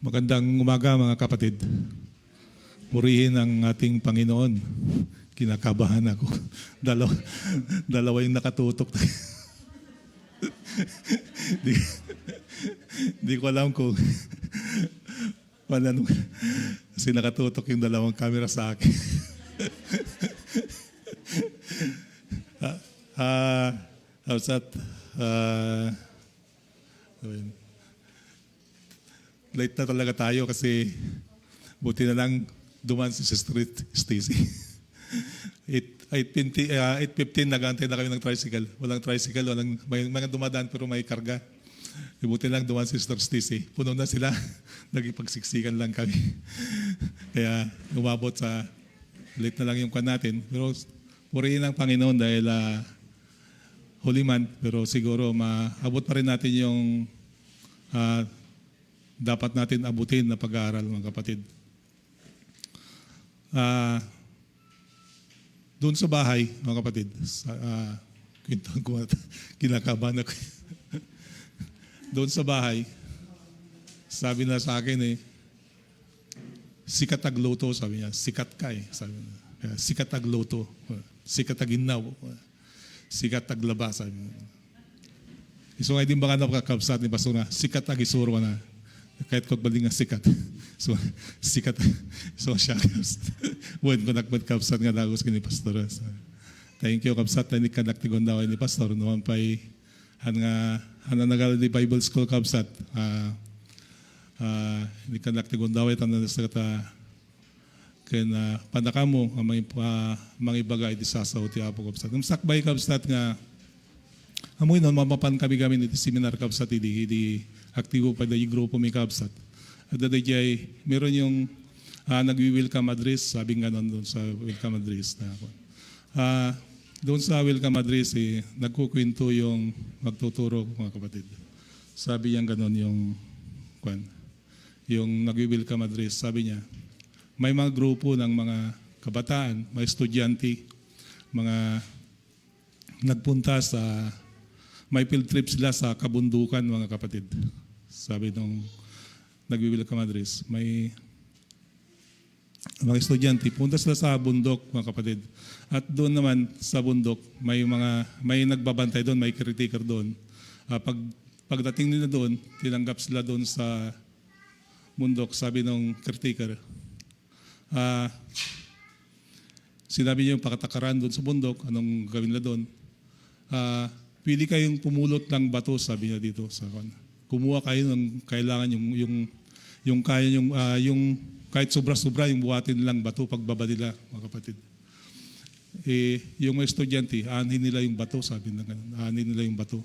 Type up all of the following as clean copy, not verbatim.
Magandang umaga mga kapatid. Purihin ang ating Panginoon. Kinakabahan ako. Dalawa yung nakatutok. di, di ko alam kung paano kasi nakatutok yung dalawang camera sa akin. How's that? Late na talaga tayo kasi buti na lang duman si Sister Stacy. 8:15 nag-aantay na kami ng tricycle. Walang tricycle, may mga dumadaan pero may karga. Buti lang duman si Sister Stacy. Puno na sila. Nagipagsiksikan lang kami. Kaya umabot sa late na lang yung kwan natin. Pero purihin ang Panginoon dahil Holy Month. Pero siguro maabot pa rin natin yung dapat natin abutin na pag-aaral, mga kapatid. Doon sa bahay, mga kapatid, kinakabahan ako. Doon sa bahay, sabi na sa akin sikat agluto, sabi niya. Sikat ka sabi niya. Sikat agluto. Sikat aginaw. Sikat aglaba, sabi niya. So, ay din baka napakakabsat ni Pastor na, sikat agisurwa na. Kahit kung baling nga sikat. So, sikat. So, siya kabsat. Buwan ko nakapagkabsat nga lagos ni Pastor. So, thank you, kabsat. Hindi ka naktigon daw ni Pastor. Noon pa'y nagal di Bible School kabsat. Hindi ka naktigon daw ito na sa kata kaya na panaka mo ang mga ibagay di sasaw ti Apo kabsat. Ang sakbay kabsat nga amoy noon mamapan kami iti seminar kabsat di aktibo pa yung grupo may kabsat. At dadayjay, meron yung nag-welcome address, sabing ganon doon sa welcome address. Doon sa welcome address, nagkukwento yung magtuturo, mga kapatid. Sabi niya ganon yung nag-welcome address, sabi niya, may mga grupo ng mga kabataan, mga estudyante, mga nagpunta sa, may field trip sila sa kabundukan, mga kapatid. Sabi nung nag-welcome address, may mga estudyante, punta sila sa bundok, mga kapatid. At doon naman sa bundok, may nagbabantay doon, may caretaker doon. Pagdating nila doon, tinanggap sila doon sa bundok, sabi nung caretaker, sinabi niya yung pakatakaran doon sa bundok, anong gawin nila doon? Pili kayong pumulot ng bato, sabi niya dito sa kumuha kayo ng kailangan yung kaya yung kahit sobra-sobra yung buhatin nilang bato pagbaba nila, mga kapatid. Yung mga estudyante, aanhin nila yung bato, sabi na ganun. Aanhin nila yung bato.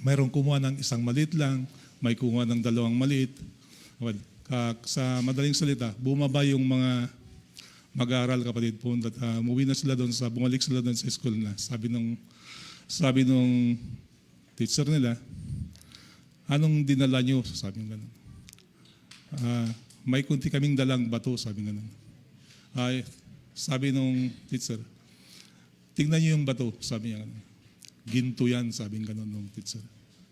Mayroong kumuha ng isang maliit lang, may kumuha ng dalawang maliit. Sa madaling salita, bumaba yung mga mag-aaral, kapatid. Umuwi na sila doon, bumalik sila doon sa school na. Sabi nung teacher nila, anong dinala nyo? Sabi nga ganun. May kunti kaming dalang bato, sabi nga ganun. Sabi nung teacher, tingnan nyo yung bato, sabi niya ganun. Ginto yan, sabi nga ganun nung teacher.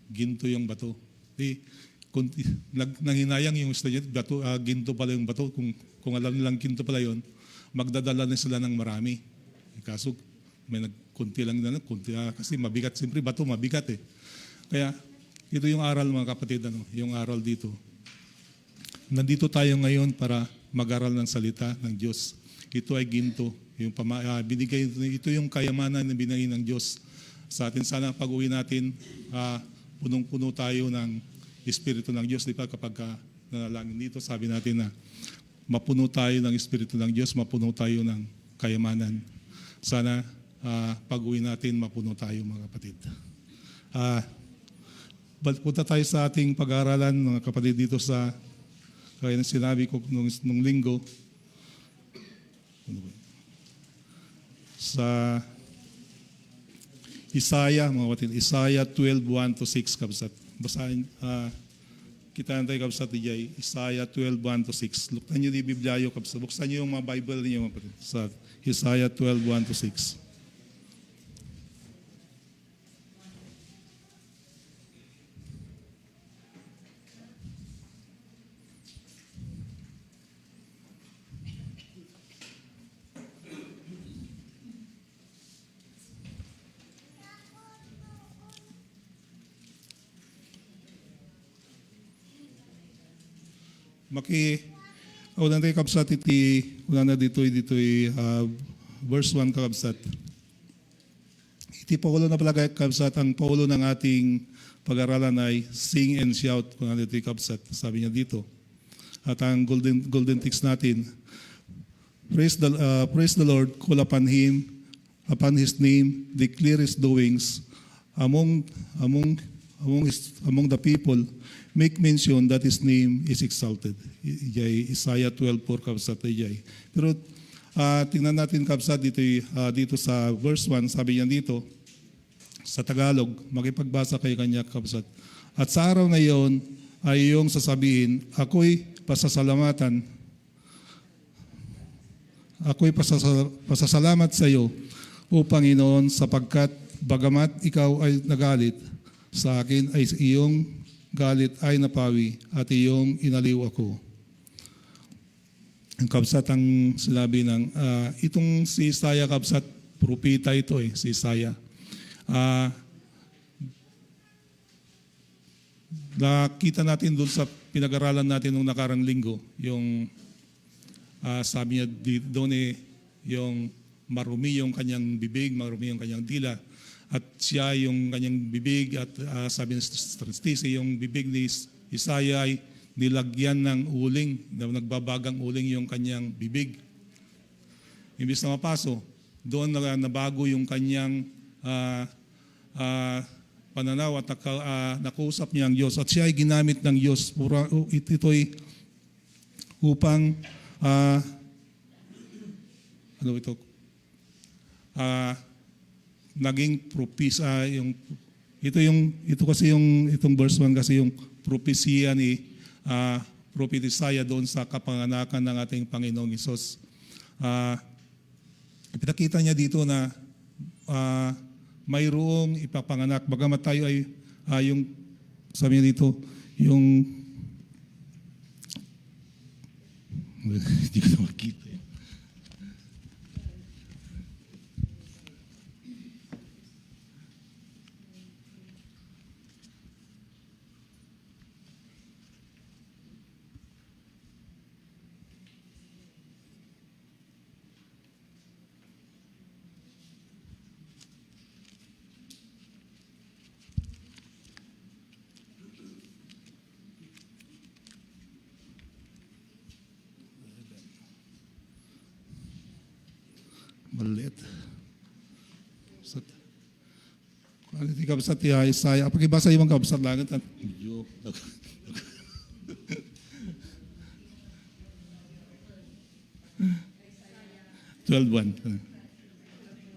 Ginto yung bato. Nanghinayang yung estudyante, ginto pala yung bato. Kung alam nilang ginto pala yun, magdadala na sila ng marami. Kaso, may kunti lang na, kasi mabigat, siyempre bato, mabigat Kaya, ito yung aral, mga kapatid, yung aral dito. Nandito tayo ngayon para mag-aral ng salita ng Diyos. Ito ay ginto. Ito yung kayamanan na binigay ng Diyos sa atin. Sana pag-uwi natin, punong-puno tayo ng Espiritu ng Diyos. Di ba kapag nanalangin dito, sabi natin na mapuno tayo ng Espiritu ng Diyos, mapuno tayo ng kayamanan. Sana pag-uwi natin, mapuno tayo, mga kapatid. Punta tayo sa ating pag-aaralan, mga kapatid, dito sa kaya sinabi ko nung linggo sa Isaiah, mga kapatid, Isaiah 12:1-6, kabsat. Basahin, kita tayo, kabsat, dijay, Isaiah 12:1-6. Luktan nyo di Biblia, kabsat. Buksan nyo yung mga Bible niyo, mga kapatid, sa Isaiah 12:1-6. Unan tayo kabsat unan na dito'y verse 1 kabsat. Iti paulo na palagay kabsat, ang paulo ng ating pag-aralan ay sing and shout, unan dito'y kabsat. Sabi niya dito. At ang golden text natin, praise the Lord, call upon His name, declare His doings among the people, make mention that His name is exalted. Isaiah 12:4 kabsat ay. Pero tingnan natin kabsat dito sa verse 1, sabi niya dito sa Tagalog, makipagbasa kay kanya kabsat. At sa araw na iyon ay iyong sasabihin, ako'y pasasalamat sa iyo, O Panginoon, sapagkat bagamat ikaw ay nagalit, sa akin ay iyong galit ay napawi at iyong inaliw ako. Ang kabsat ang sinabi ng, itong si Isaiah kabsat, propita ito si Isaiah. Nakita natin doon sa pinag-aralan natin nung nakarang linggo, yung sabi niya doon yung marumi yung kanyang bibig, marumi yung kanyang dila, at siya yung kanyang bibig at sabi ni Stacy, yung bibig ni Isaiah ay nilagyan ng uling, nagbabagang uling yung kanyang bibig. Imbis na mapaso, doon nabago yung kanyang pananaw at nakausap niya ang Diyos. At siya ay ginamit ng Diyos. Ito'y upang naging itong verse 1 kasi yung propesya ni Prophet Isaiah doon sa kapanganakan ng ating Panginoong Hesus. Ipinakita niya dito na mayroong ipapanganak. Bagamat tayo ay yung sabi niya dito, yung hindi ko na makita. Maliit. Quality kabsat ya Isaiah. Pakibasa yung kabsat langit. 12:1.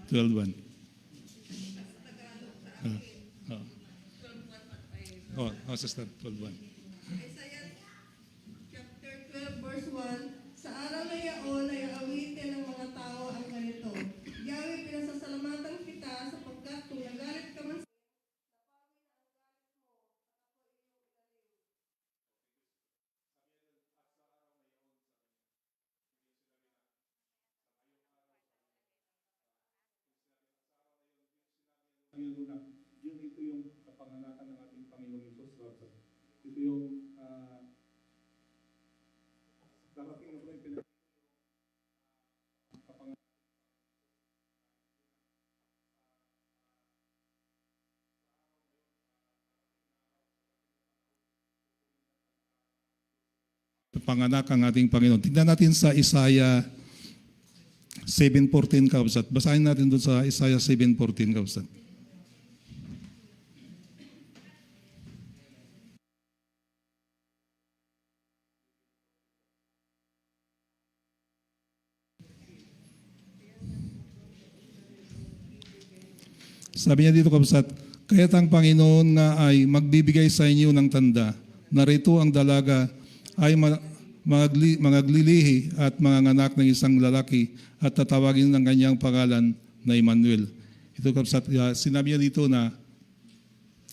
12:1. Sister, 12:1. Isaiah chapter 12 verse 1, sa araw na yaon ay awitin ng mga tao ang ganito. Yahweh, pinasasalamatan kita sapagkat kung nagalit ka man sa Ito yung kapanganakan ng ating Panginoong Hesus. Ito yung darating na po yung panganak ang ating Panginoon. Tignan natin sa Isaiah 7:14 kabsat. Basahin natin doon sa Isaiah 7:14 kabsat. Sabi niya dito kabsat, kaya't ang Panginoon nga ay magbibigay sa inyo ng tanda. Narito ang dalaga ay maglilihi at manganganak ng isang lalaki at tatawagin ng kanyang pangalan na Emmanuel. Ito kabsat, sinabi niya dito na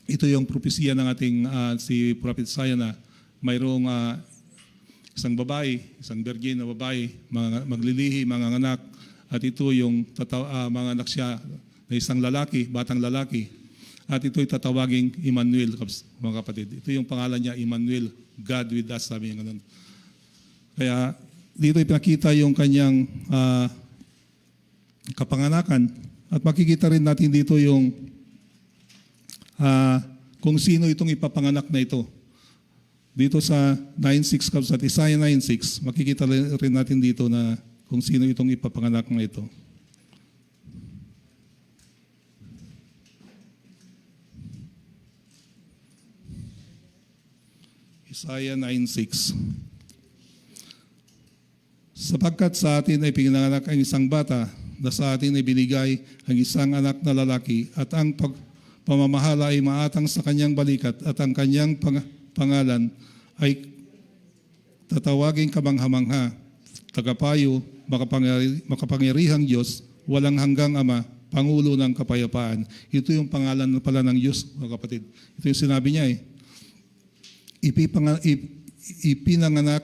ito yung propesya ng ating si Prophet Isaiah na mayroong isang babae, isang virgin na babae, maglilihi, manganganak, at ito yung manganak siya na isang lalaki, batang lalaki. At ito'y tatawaging Emmanuel, mga kapatid. Ito yung pangalan niya, Emmanuel, God with us, sabi niya ganun. Kaya dito ipinakita yung kanyang kapanganakan at makikita rin natin dito yung kung sino itong ipapanganak na ito. Dito sa 9:6 at Isaiah 9:6, makikita rin natin dito na kung sino itong ipapanganak na ito. Isaiah 9:6. Sapagkat sa atin ay pinanganak ang isang bata, na sa atin ay binigay ang isang anak na lalaki, at ang pamamahala ay maatang sa kanyang balikat, at ang kanyang pangalan ay tatawaging kamangha-mangha, tagapayo, makapangyarihang Diyos, walang hanggang Ama, Pangulo ng kapayapaan. Ito yung pangalan pala ng Diyos, mga kapatid. Ito yung sinabi niya eh. Ipinanganak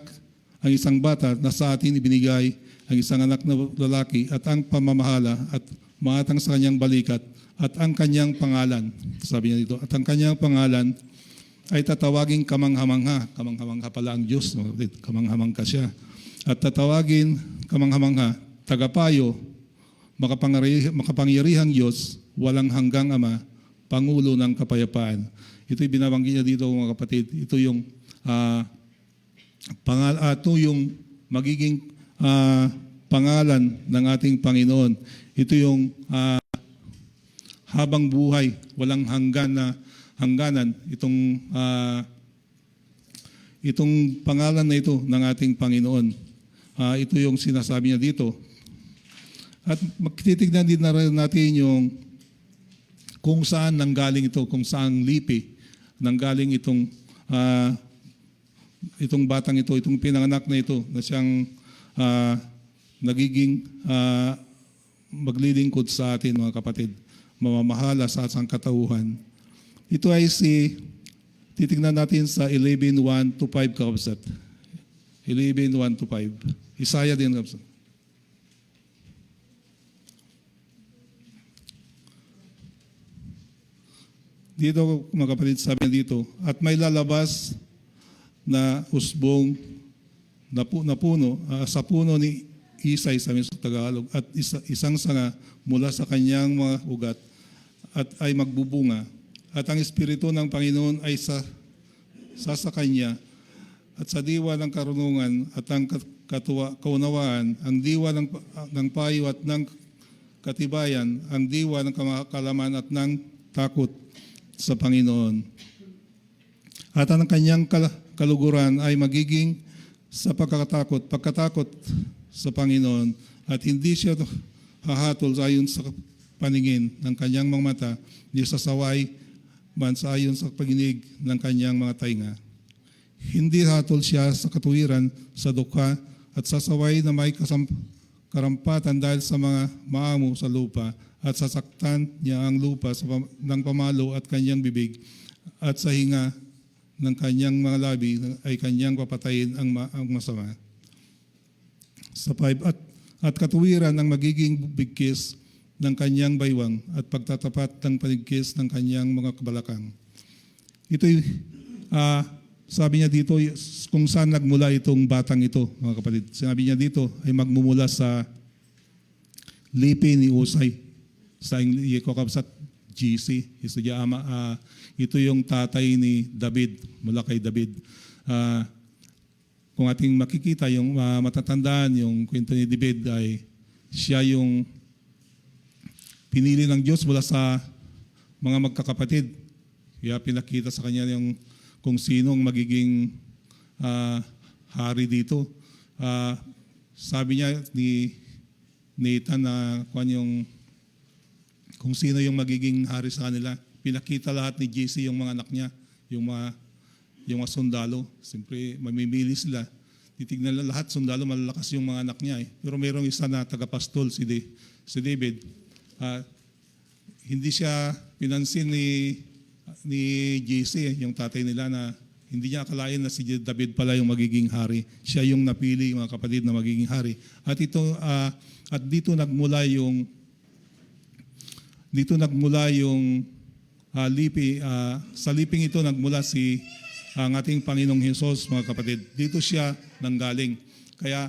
ang isang bata, na sa atin ibinigay ang isang anak na lalaki, at ang pamamahala at maatang sa kanyang balikat, at ang kanyang pangalan, sabi niya dito, at ang kanyang pangalan ay tatawaging kamangha-mangha. Kamangha-mangha pala ang Diyos, kamangha-mangha siya. At tatawagin kamangha-mangha, tagapayo, makapangyarihang Diyos, walang hanggang Ama, Pangulo ng kapayapaan. Ito'y binabanggit niya dito, mga kapatid. Ito yung ito yung magiging pangalan ng ating Panginoon. Ito yung habang buhay, walang hangganan. Itong pangalan na ito ng ating Panginoon. Ito yung sinasabi niya dito. At magtitignan din natin yung kung saan nanggaling ito, kung saan lipi nanggaling itong batang ito, itong pinanganak na ito, na siyang nagiging maglilingkod sa atin, mga kapatid, mamamahala sa ating katauhan. Ito ay titignan natin sa 11:1-5, kapatid. 11:1-5. Isaiah din, kapatid. Dito, mga kapatid, sabi dito, at may lalabas na usbong na puno, sa puno ni Isay, sa Tagalog, at isang sanga mula sa kanyang mga ugat, at ay magbubunga. At ang Espiritu ng Panginoon ay sa kanya, at sa diwa ng karunungan at ang kaunawaan, ang diwa ng payo at ng katibayan, ang diwa ng kalaman at ng takot sa Panginoon. At ang kanyang kaluguran ay magiging sa pagkatakot sa Panginoon, at hindi siya hahatol ayon sa paningin ng kanyang mga mata, hindi sasaway man sa ayon sa paginig ng kanyang mga tainga. Hindi hatol siya sa katuwiran, sa dukha, at sasaway na may karampatan dahil sa mga maamo sa lupa, at sasaktan niya ang lupa ng pamalo at kanyang bibig, at sa hinga ng kanyang mga labi ay kanyang papatayin ang masama. Sa 5, at katuwiran ang magiging bigkis ng kanyang baywang, at pagtatapat ng panigkis ng kanyang mga kabalakang. Ito'y sabi niya dito kung saan nagmula itong batang ito, mga kapatid. Sinabi niya dito ay magmumula sa lipi ni Usay, sa Yekokabsat GC. Ito yung tatay ni David, mula kay David. Kung ating makikita, yung matatandaan, yung kwento ni David ay siya yung pinili ng Diyos mula sa mga magkakapatid. Kaya pinakita sa kanya yung kung sinong magiging hari dito. Sabi niya ni Nathan na kung sino yung magiging hari sa kanila. Pinakita lahat ni JC yung mga anak niya, yung mga sundalo. Siyempre, mamimili sila. Titignan lang lahat, sundalo, malalakas yung mga anak niya. Pero mayroong isa na tagapastol, si David. Hindi siya pinansin ni JC, yung tatay nila, na hindi niya akalain na si David pala yung magiging hari. Siya yung napili, mga kapatid, na magiging hari. At dito nagmula yung lipi. Sa liping ito nagmula ang ating Panginoong Hesus, mga kapatid. Dito siya nanggaling. Kaya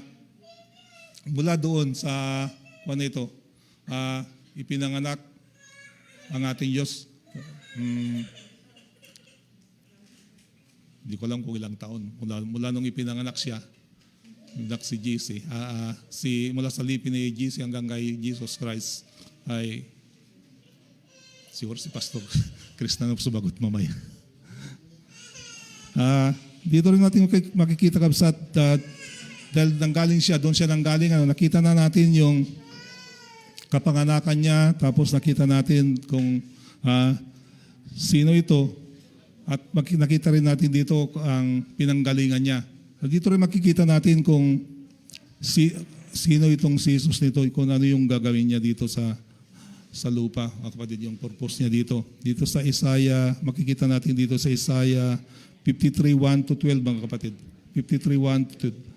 mula doon sa kung ano ito, ipinanganak ang ating Diyos. Hindi ko alam kung ilang taon. Mula nung ipinanganak siya, si JC, mula sa lipi ni JC hanggang kay Jesus Christ, ay siguro si Pastor Chris na sumagot mamaya. Dito rin natin makikita kabsat, dahil nanggaling siya, doon siya nanggaling, nakita na natin yung kapanganakan niya, tapos nakita natin kung sino ito, at nakita rin natin dito ang pinanggalingan niya. Dito rin makikita natin kung sino itong si Jesus nito, kung ano yung gagawin niya dito sa lupa, mga kapatid, yung purpose niya dito. Dito sa Isaiah, makikita natin dito sa Isaiah 53:1-12, mga kapatid. 53:1-12.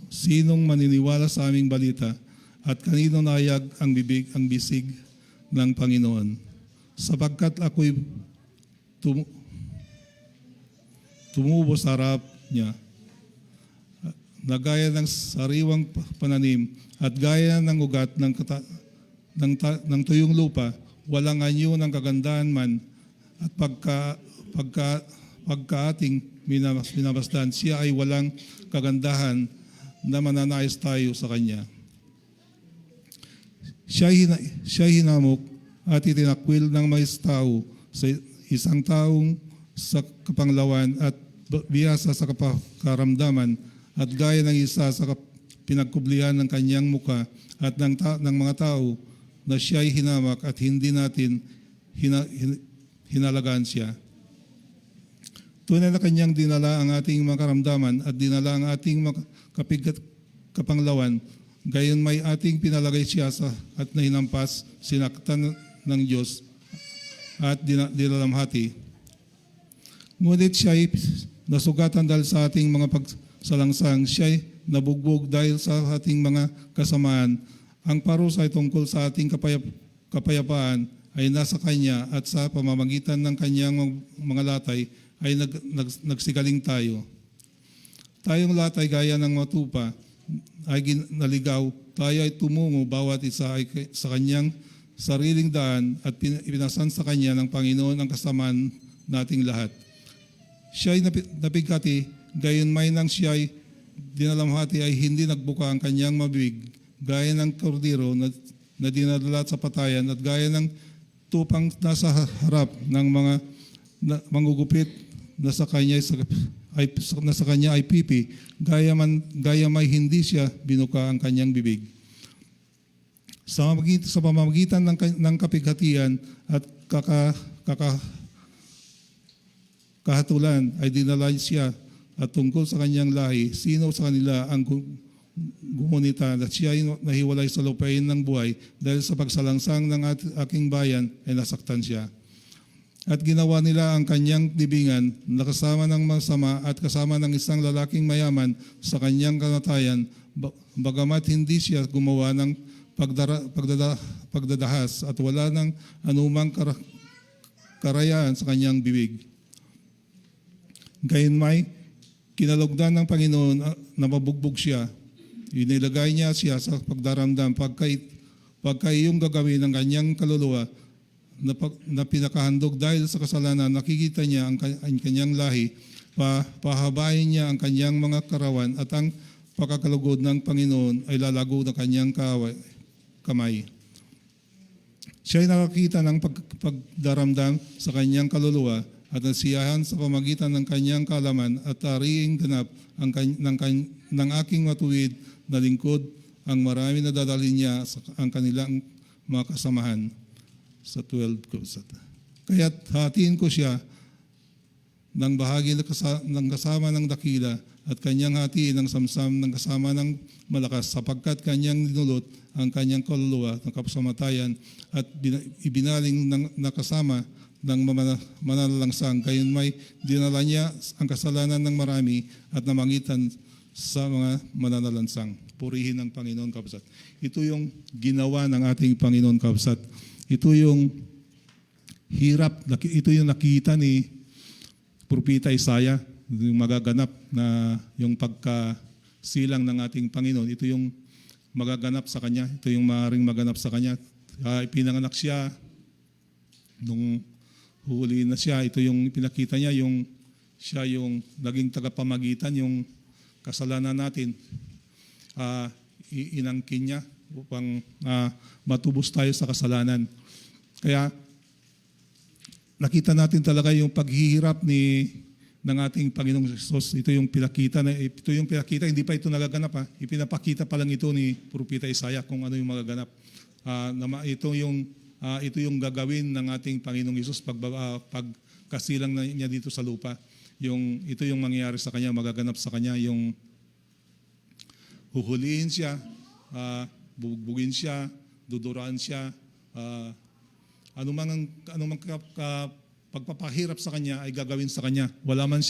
Sinong maniniwala sa aming balita at kanino nayag ang bisig ng Panginoon? Sapagkat ako'y tumubo sa harap niya, na gaya ng sariwang pananim at gaya ng ugat ng tuyong lupa, walang anyo ng kagandahan man, at pagka ating minabasdan, siya ay walang kagandahan na mananais tayo sa Kanya. Siya hinamok at itinakwil ng mga tao sa isang taong sa kapanglawan at biyasa sa karamdaman, at gaya ng isa sa pinagkublihan ng kanyang muka at ng mga tao na siya'y hinamak at hindi natin hinalagaan siya. Tunay na kanyang dinala ang ating mga karamdaman at dinala ang ating mga kapanglawan, gayon may ating pinalagay siya at nahinampas, sinaktan ng Diyos at dinalamhati. Ngunit siya'y nasugatan dahil sa ating mga pagsalangsang, siya'y nabugbog dahil sa ating mga kasamaan. Ang parusa ay tungkol sa ating kapayapaan ay nasa Kanya, at sa pamamagitan ng Kanyang mga latay ay nagsigaling tayo. Tayong latay gaya ng matupa ay naligaw, tayo ay tumungo, bawat isa ay sa Kanyang sariling daan, at ipinasan sa Kanya ng Panginoon ang kasamaan nating lahat. Siya'y napigkati, gayon may nang siya'y dinalamhati ay hindi nagbuka ang kanyang mabibig, gaya ng kordero na dinadala sa patayan, at gaya ng tupang nasa harap ng mga manggugupit na sa kanya ay pipi, gaya may hindi siya binuka ang kanyang bibig. Sa pamamagitan ng kapighatian at kahatulan ay dinala siya, at tungkol sa kanyang lahi, sino sa kanila ang gumunita at siya ay nahiwalay sa lupain ng buhay, dahil sa pagsalangsang ng aking bayan ay nasaktan siya. At ginawa nila ang kanyang libingan na kasama ng masama at kasama ng isang lalaking mayaman sa kanyang kamatayan, bagamat hindi siya gumawa ng pagdadahas at wala ng anumang karayaan sa kanyang bibig. Gayunmay, kinalugdan ng Panginoon na mabugbog siya. Inilagay niya siya sa pagdaramdam pagka iyong gagawin ng kanyang kaluluwa na pinakahandog dahil sa kasalanan. Nakikita niya ang kanyang lahi, pahabain niya ang kanyang mga karawan, at ang pagkakalugod ng Panginoon ay lalago ng kanyang kamay. Siya ay nakakita ng pagdaramdam sa kanyang kaluluwa at nasiyahan sa pamagitan ng kanyang kalaman, at tariing ganap ng aking matuwid na lingkod ang marami na dadalhin niya ang kanilang mga kasamahan. Sa 12 ko. Kaya't hatiin ko siya ng bahagi ng kasama ng dakila at kanyang hatiin ang samsam ng kasama ng malakas sapagkat kanyang dinulot ang kanyang kaluluwa ng kapasamatayan at ibinaling ng nakasama ng mananalangsang. Gayon may dinala niya ang kasalanan ng marami at namangitan sa mga mananalansang. Purihin ang Panginoon Kabsat. Ito yung ginawa ng ating Panginoon Kabsat. Ito yung hirap, ito yung nakita ni Propeta Isaiah, yung magaganap na yung pagkasilang ng ating Panginoon. Ito yung magaganap sa Kanya. Ito yung maaaring maganap sa Kanya. Pinanganak siya, nung huli na siya, ito yung pinakita niya, yung siya yung naging tagapamagitan, yung kasalanan natin. Inangkin niya upang matubos tayo sa kasalanan. Kaya nakita natin talaga yung paghihirap ng ating Panginoong Jesus. Ito yung pinakita, hindi pa ito nagaganap. Ipinapakita pa lang ito ni Propeta Isaiah kung ano yung magaganap. Ito yung gagawin ng ating Panginoong Jesus pagkasilang niya dito sa lupa. Ito yung mangyayari sa Kanya, magaganap sa Kanya, yung huhulihin siya, bubugbugin siya, duduraan siya, anumang pagpapahirap sa Kanya ay gagawin sa Kanya. Wala man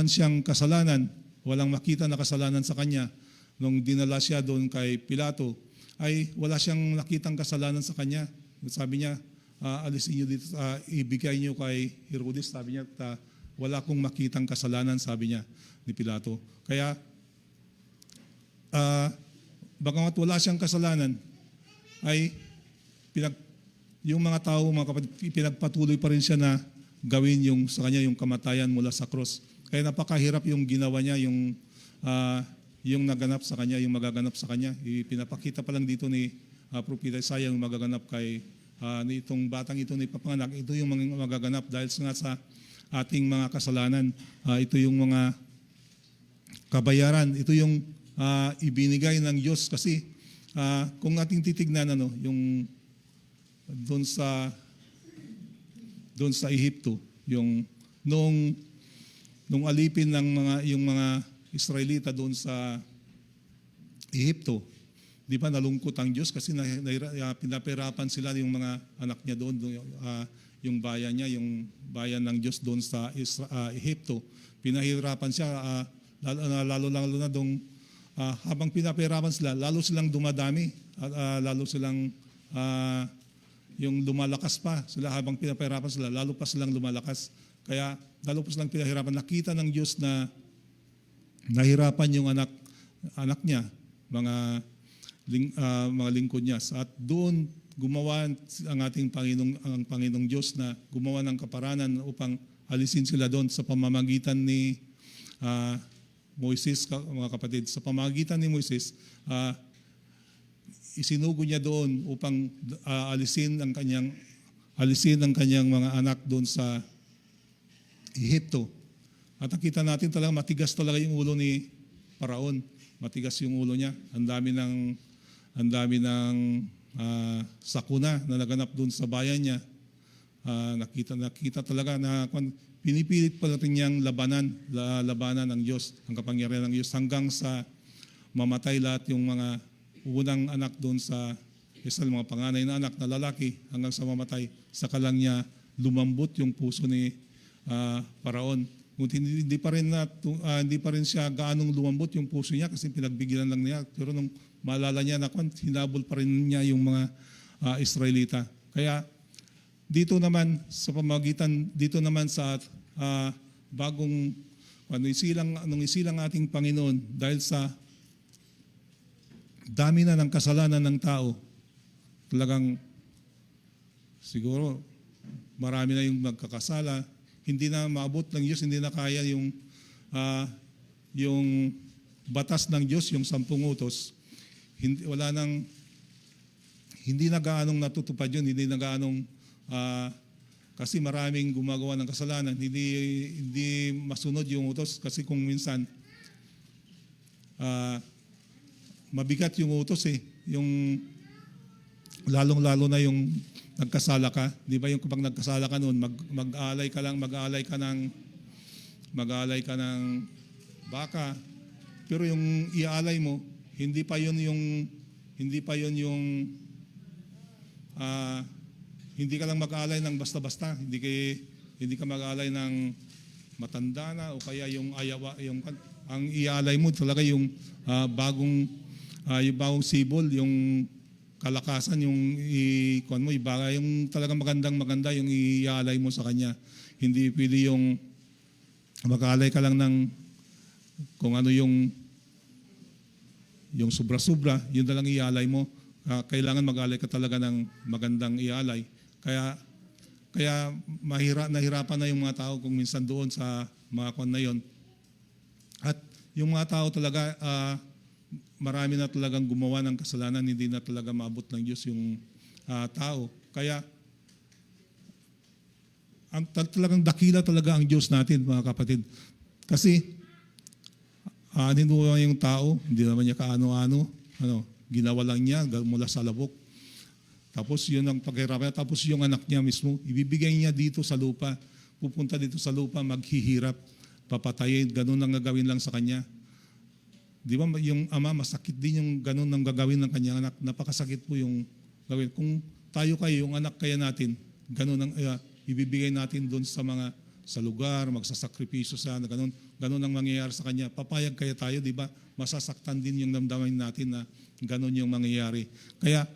siyang kasalanan, walang makita na kasalanan sa Kanya. Nung dinala siya doon kay Pilato, ay wala siyang nakitang kasalanan sa Kanya. Sabi niya, alisin niyo dito, ibigay niyo kay Herodes. Sabi niya, wala kong makitang kasalanan, sabi niya ni Pilato. Kaya, bagamat wala siyang kasalanan, ay yung mga tao, mga kapatid, pinagpatuloy pa rin siya na gawin sa kanya yung kamatayan mula sa cross. Kaya napakahirap yung ginawa niya, yung naganap sa kanya, yung magaganap sa kanya. Pinapakita pa lang dito ni Propeta Isaiah yung magaganap kay itong batang ito na ipapanganak. Ito yung magaganap dahil nga sa ating mga kasalanan. Ito yung mga kabayaran. Ito yung ibinigay ng Diyos kasi kung ating titignan yung doon sa Ehipto, nung alipin ng mga Israelita doon sa Ehipto, di ba nalungkot ang Diyos kasi pinapahirapan sila yung mga anak niya doon, yung bayan niya, yung bayan ng Diyos doon sa Ehipto. Pinahirapan siya, lalo na doon, habang pinapahirapan sila, lalo silang dumadami, lalo silang yung lumalakas pa sila habang pinapahirapan sila, lalo pa silang lumalakas. Kaya lalo pa silang pinahirapan. Nakita ng Diyos na nahirapan yung anak niya, mga lingkod niya. At doon gumawa ang ating Panginoong Diyos na gumawa ng kaparanan upang alisin sila doon sa pamamagitan ni Moises, mga kapatid. Sa pamamagitan ni Moises, isinugo niya doon upang alisin ang kanyang mga anak doon sa Ehipto. At nakita natin talaga matigas talaga yung ulo ni Paraon. Matigas yung ulo niya. Ang dami ng sakuna na naganap doon sa bayan niya. Nakita talaga na pinipilit pa natin niyang labanan ng Diyos, ang kapangyarihan ng Diyos hanggang sa mamatay lahat yung mga unang anak doon sa Israel, mga panganay na anak na lalaki hanggang sa mamatay. Saka lang niya lumambot yung puso ni Paraon. Hindi pa rin siya gaanong lumambot yung puso niya kasi pinagbigyan lang niya. Pero nung maalala niya na hinabol pa rin niya yung mga Israelita. Kaya dito naman sa bagong isilang ating Panginoon dahil sa dami na ng kasalanan ng tao, talagang siguro marami na yung magkakasala, hindi na maabot ng Diyos, hindi na kaya yung batas ng Diyos, yung 10 utos. Hindi na gaanong natutupad yun, hindi na gaanong kasi maraming gumagawa ng kasalanan, hindi masunod yung utos kasi kung minsan mabigat yung utos yung lalong-lalo na yung nagkasala ka, di ba yung kapag nagkasala ka noon, mag-aalay ka ng mag-aalay ka ng baka, pero yung iaalay mo, hindi pa yon yung hindi ka lang mag-aalay ng basta-basta, hindi ka mag-aalay ng matanda na o kaya yung ang iaalay mo talaga yung yung bagong sibol, yung kalakasan, yung kuan mo, ibaga yung talagang maganda yung iaalay mo sa kanya. Hindi pwede yung mag-aalay ka lang ng kung ano yung sobra-sobra, yun na lang ialay mo. Kailangan mag-alay ka talaga ng magandang ialay. Kaya nahirapan na yung mga tao kung minsan doon sa mga kwan na yon. At yung mga tao talaga, marami na talagang gumawa ng kasalanan, hindi na talaga maabot ng Diyos yung tao. Kaya talagang dakila talaga ang Diyos natin, mga kapatid. Kasi ninuha yung tao, hindi naman niya kaano-ano, ginawa lang niya mula sa labok. Tapos yun ang paghirapan. Tapos yung anak niya mismo, ibibigay niya dito sa lupa. Pupunta dito sa lupa, maghihirap, papatayin, ganun ang gagawin lang sa kanya. Di ba yung ama, masakit din yung ganun ang gagawin ng kanyang anak. Napakasakit po yung gawin. Kung tayo kayo, yung anak kaya natin, ganun ang ibibigay natin doon sa lugar, magsasakripisyo sa ganun ang mangyayari sa kanya. Papayag kaya tayo, di ba? Masasaktan din yung damdamin natin na ganun yung mangyayari. Kaya,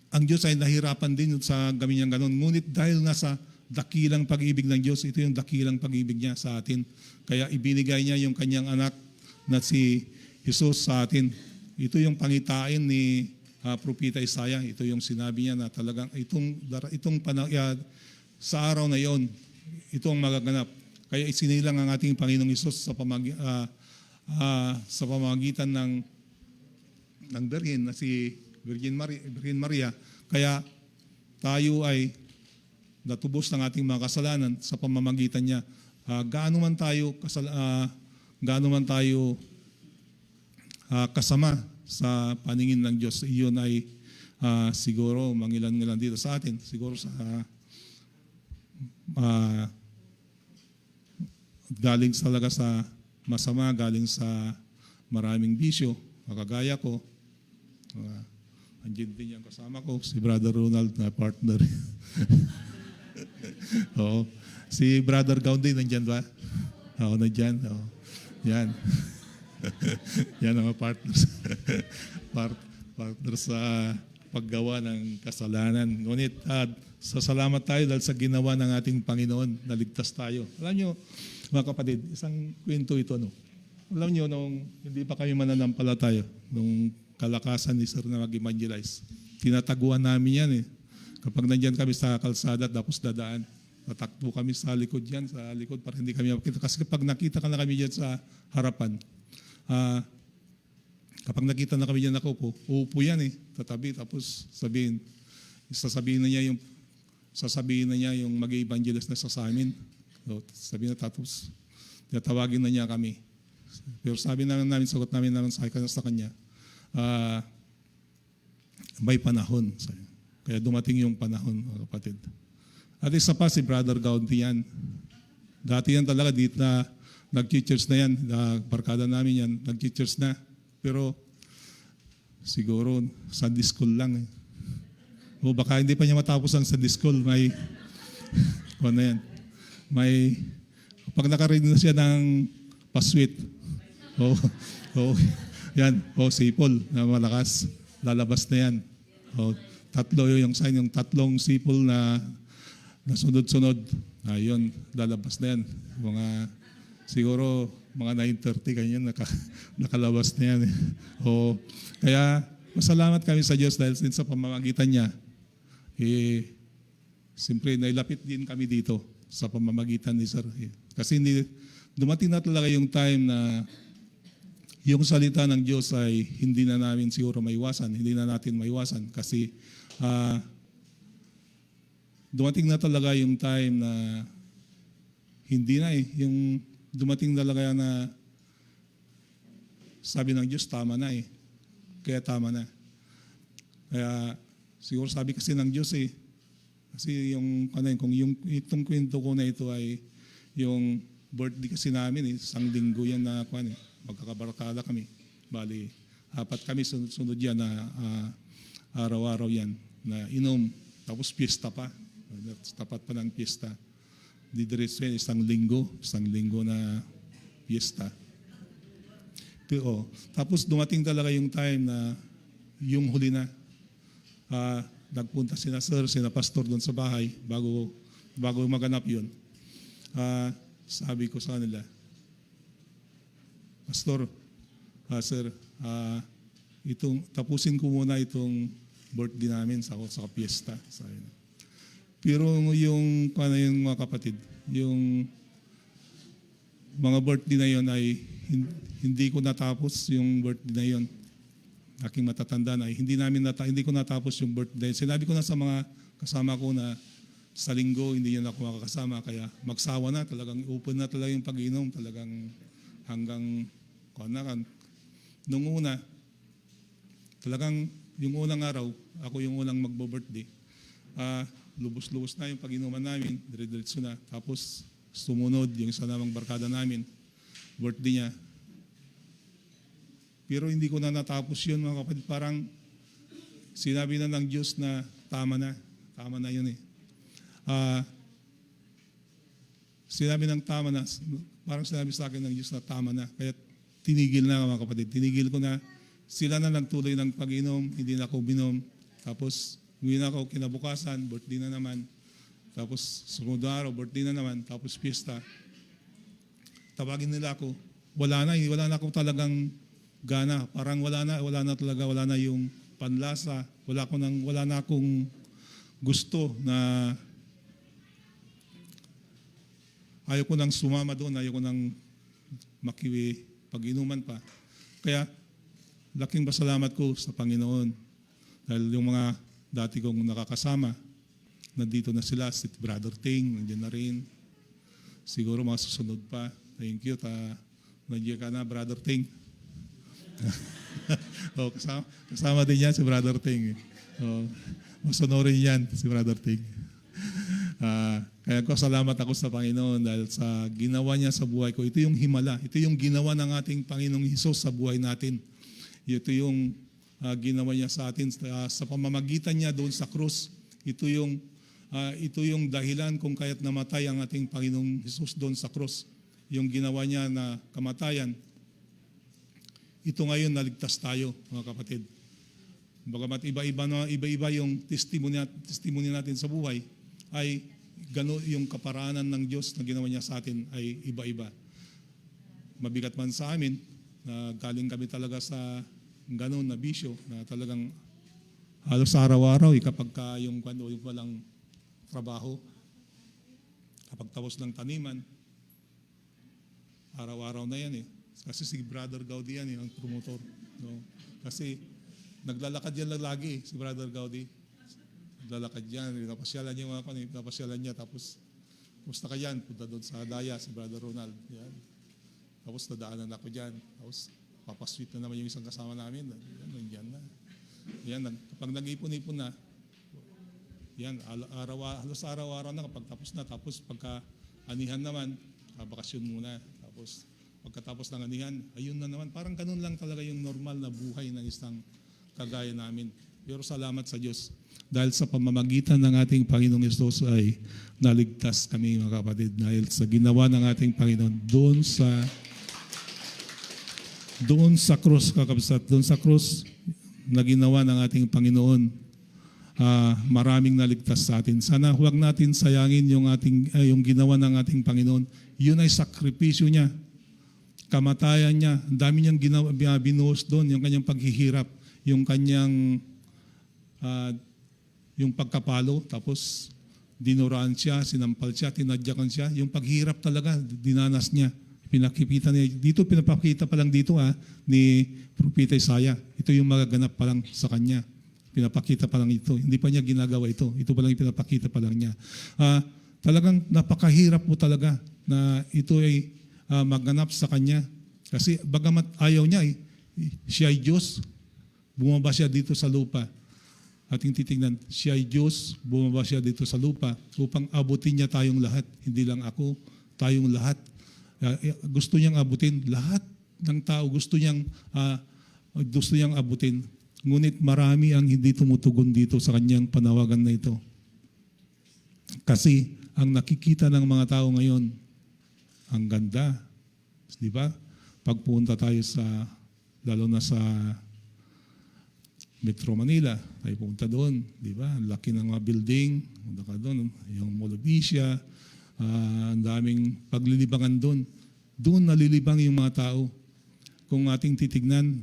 ang Diyos ay nahirapan din sa gawin niyang ganun. Ngunit dahil nasa dakilang pag-ibig ng Diyos, ito yung dakilang pag-ibig niya sa atin. Kaya ibinigay niya yung kanyang anak na si Jesus sa atin. Ito yung pangitain ni Propeta Isaiah. Ito yung sinabi niya na talagang sa araw na yon, ito ang magaganap. Kaya isinilang ang ating Panginoong Hesus sa pamamagitan ng Birhen na si Virgin Maria. Kaya tayo ay natubos ng ating mga kasalanan sa pamamagitan niya. Gaano man tayo kasama sa paningin ng Diyos, iyon ay siguro mangilan-ngilan dito sa atin. Siguro sa galing talaga sa masama, galing sa maraming bisyo, makagaya ko. Andiyan din yung kasama ko, si Brother Ronald na partner. Oo. Si Brother Gaundi, nandyan ba? Oo, nandyan. Oo. Yan. Yan ang mga partners. Partners sa paggawa ng kasalanan. Ngunit sasalamat tayo dahil sa ginawa ng ating Panginoon, naligtas tayo. Alam nyo, mga kapatid, isang kwento ito. No? Alam nyo, nung hindi pa kami mananampalataya, nung kalakasan ni Sir na mag-evangelize, tinataguan namin yan eh. Kapag nandyan kami sa kalsada, tapos dadaan, tatakbo kami sa likod yan, sa likod para hindi kami makita. Kasi kapag nakita ka na kami dyan sa harapan, kapag nakita na kami dyan nakaupo, uupo yan eh, tatabi, tapos sasabihin na niya yung mag-evangelize na sa amin. So, sabihin na tapos, tawagin na niya kami. Pero sabi namin, sagot namin sa kanya, may panahon. Kaya dumating yung panahon, mga kapatid. At isa pa si Brother Gaundi yan. Dati yan talaga, dito na nag-church na yan, barkada namin yan, nag-church na. Pero siguro Sunday school lang eh. O baka hindi pa niya matapos ang Sunday school, may ano yan, pag nakarinig na siya ng pasweet, yan, sipol na malakas, lalabas na yan. Tatlo yung sign, yung tatlong sipol na sunod-sunod, yun, lalabas na yan. Siguro mga 9:30 ganyan, nakalabas na yan. Kaya masalamat kami sa Diyos dahil sa pamamagitan niya, siyempre nailapit din kami dito sa pamamagitan ni Sir. Kasi dumating na talaga yung time na yung salita ng Diyos ay hindi na namin siguro maiwasan, hindi na natin maiwasan kasi dumating na talaga yung time na hindi na yung dumating talaga na sabi ng Diyos tama na kaya tama na. Kaya siguro sabi kasi ng Diyos kasi kung yung itong kwento ko na ito ay yung birthday kasi namin, isang linggo yan na magkakabarkada kami. Bali, 4 kami sunod-sunod yan na araw-araw yan na inom. Tapos piyesta pa. Tapat pa ng piyesta. Didiretso yan, isang linggo na piyesta. Pero, tapos dumating talaga yung time na yung huli na. Nagpunta sina pastor doon sa bahay bago maganap yun. Sabi ko sa kanila, Pastor, Sir, tapusin ko muna itong birthday namin sa piyesta. Pero yung mga kapatid, yung mga birthday na yun ay hindi ko natapos yung birthday na yun. Aking matatanda na hindi ko natapos yung birthday. Sinabi ko na sa mga kasama ko na sa linggo hindi yan ako makakasama, kaya magsawa na, talagang open na talaga yung pag-inom, talagang hanggang nung una, talagang yung unang araw, ako yung unang magbo-birthday, lubos-lubos na yung pag-inuman namin, dire-diretso na. Tapos sumunod yung isa namang barkada namin, birthday niya. Pero hindi ko na natapos yun, mga kapatid. Parang sinabi na ng Diyos na tama na yun eh. Sinabi ng tama na, parang sinabi sa akin ng Diyos na tama na. Kaya tinigil na, mga kapatid. Tinigil ko na. Sila na nagtuloy ng pag-inom, hindi na ako binom. Tapos uwi na ako kinabukasan, birthday na naman. Tapos sumunod araw, birthday na naman. Tapos fiesta. Tawagin nila ako. Wala na ako talagang gana. Parang wala na yung panlasa. Wala na akong gusto na ayaw ko nang sumama doon, ayaw ko nang pag-inuman pa. Kaya, laking pasalamat ko sa Panginoon. Dahil yung mga dati kong nakakasama, nandito na sila, si Brother Ting, nandiyan na rin. Siguro mga susunod pa. Thank you. Nandiyan ka na, Brother Ting. Kasama din yan si Brother Ting. Masunorin yan si Brother Ting. Kaya salamat ako sa Panginoon dahil sa ginawa niya sa buhay ko. Ito yung himala. Ito yung ginawa ng ating Panginoong Hesus sa buhay natin. Ito yung ginawa niya sa atin sa pamamagitan niya doon sa krus. Ito yung dahilan kung kaya't namatay ang ating Panginoong Hesus doon sa krus. Yung ginawa niya na kamatayan. Ito ngayon naligtas tayo, mga kapatid. Bagamat iba-iba yung testimony natin sa buhay, ay gano'n yung kaparaanan ng Diyos na ginawa niya sa atin ay iba-iba. Mabigat man sa amin, na galing kami talaga sa gano'n na bisyo, na talagang halos araw-araw, kapag yung walang trabaho, kapag tapos ng taniman, araw-araw na yan eh. Kasi si Brother Gaudi yan ang promotor. No? Kasi naglalakad yan lagi si Brother Gaudi. Naglalakad yan, napasyalan niya, tapos kumusta ka yan? Punta doon sa Daya, si Brother Ronald. Yan. Tapos nadaanan ako dyan. Tapos papasweet na naman yung isang kasama namin. Yan na. Yan, kapag nag-ipon-ipon na, yan, halos araw-araw na kapag tapos na. Tapos pagka anihan naman, bakasyon muna. Tapos pagkatapos ng anihan, ayun na naman. Parang ganun lang talaga yung normal na buhay ng isang kagaya namin. Pero salamat sa Diyos. Dahil sa pamamagitan ng ating Panginoong Hesus ay naligtas kami, mga kapatid. Dahil sa ginawa ng ating Panginoon doon sa krus, kakabsat, doon sa krus na ginawa ng ating Panginoon, maraming naligtas sa atin. Sana huwag natin sayangin yung ginawa ng ating Panginoon. Yun ay sakripisyo niya. Kamatayan niya. Ang dami niyang binuhos doon, yung kanyang paghihirap, yung kanyang yung pagkapalo, tapos dinuraan siya, sinampal siya, tinadyakan siya. Yung paghirap talaga, dinanas niya. Pinakipita niya. Pinapakita pa lang dito ni Propeta Isaiah. Ito yung magaganap pa lang sa kanya. Pinapakita pa lang ito. Hindi pa niya ginagawa ito. Ito pa lang yung pinapakita pa lang niya. Talagang napakahirap mo talaga na ito ay maganap sa kanya. Kasi bagamat ayaw niya, siya ay Diyos. Bumaba siya dito sa lupa. Ating titingnan, siya ay Diyos, bumaba siya dito sa lupa upang abutin niya tayong lahat. Hindi lang ako, tayong lahat. Gusto niyang abutin lahat ng tao, gusto niyang abutin. Ngunit marami ang hindi tumutugon dito sa kanyang panawagan na ito. Kasi ang nakikita ng mga tao ngayon, ang ganda. Di ba? Pagpunta tayo lalo na sa Metro Manila, tayo pumunta doon, di ba? Ang laki ng mga building, punta ka doon, yung Mall of Asia, ang daming paglilibangan doon. Doon nalilibang yung mga tao. Kung ating titignan,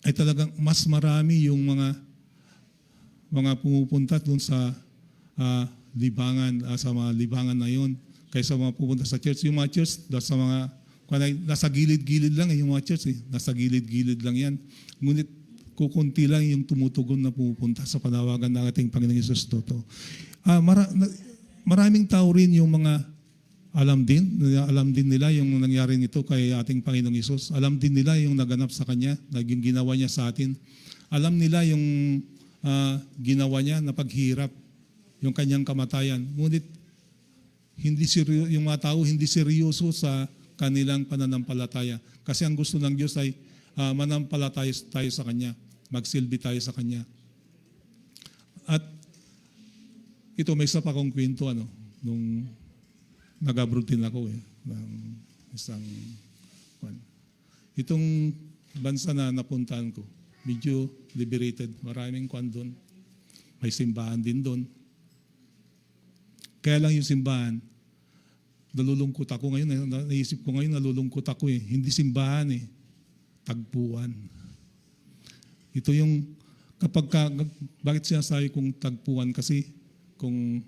ay talagang mas marami yung mga pumupunta doon sa sa mga libangan na yon kaysa mga pupunta sa church. Yung mga church, nasa gilid-gilid lang yung mga church. Nasa gilid-gilid lang yan. Ngunit kukunti lang yung tumutugon na pumupunta sa panawagan ng ating Panginoong Hesus Toto. Maraming tao rin yung mga alam din nila yung nangyari nito kay ating Panginoong Hesus. Alam din nila yung naganap sa Kanya, yung ginawa niya sa atin. Alam nila yung ginawa niya na paghirap, yung Kanyang kamatayan. Ngunit yung mga tao hindi seryoso sa kanilang pananampalataya. Kasi ang gusto ng Diyos ay manampalataya tayo sa Kanya. Magsilbi tayo sa Kanya. At ito, may isa pa akong kwento, nung nag-abroad din ako ng isang, itong bansa na napuntahan ko, medyo liberated, maraming kwan doon, may simbahan din doon. Kaya lang yung simbahan, nalulungkot ako ngayon, naisip ko ngayon, nalulungkot ako hindi simbahan tagpuan. Ito yung bakit sinasabi kong tagpuan? Kasi kung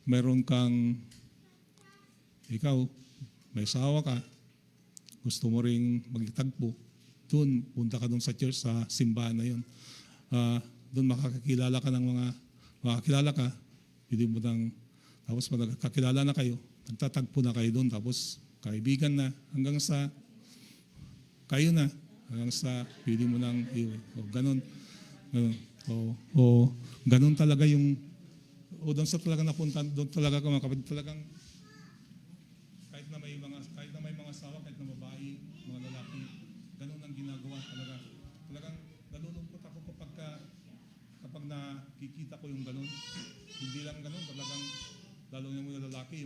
meron kang, ikaw, may asawa ka, gusto mo ring magtagpo, doon, punta ka doon sa church, sa simbahan na yun. Doon makakakilala ka, pwede mo tapos pag nagkakilala na kayo, nagtatagpo na kayo doon, tapos kaibigan na, hanggang sa kayo na, hanggang sa pwede mo nang iwi. Ganon talaga yung, doon sa talaga napunta, doon talaga ka mga kapatid, talagang kahit na may mga asawa, kahit na babae, mga lalaki, ganon ang ginagawa talaga. Talagang nalulungkot ako kapag nakikita ko yung ganon. Hindi lang ganon, talagang lalo yung mga lalaki,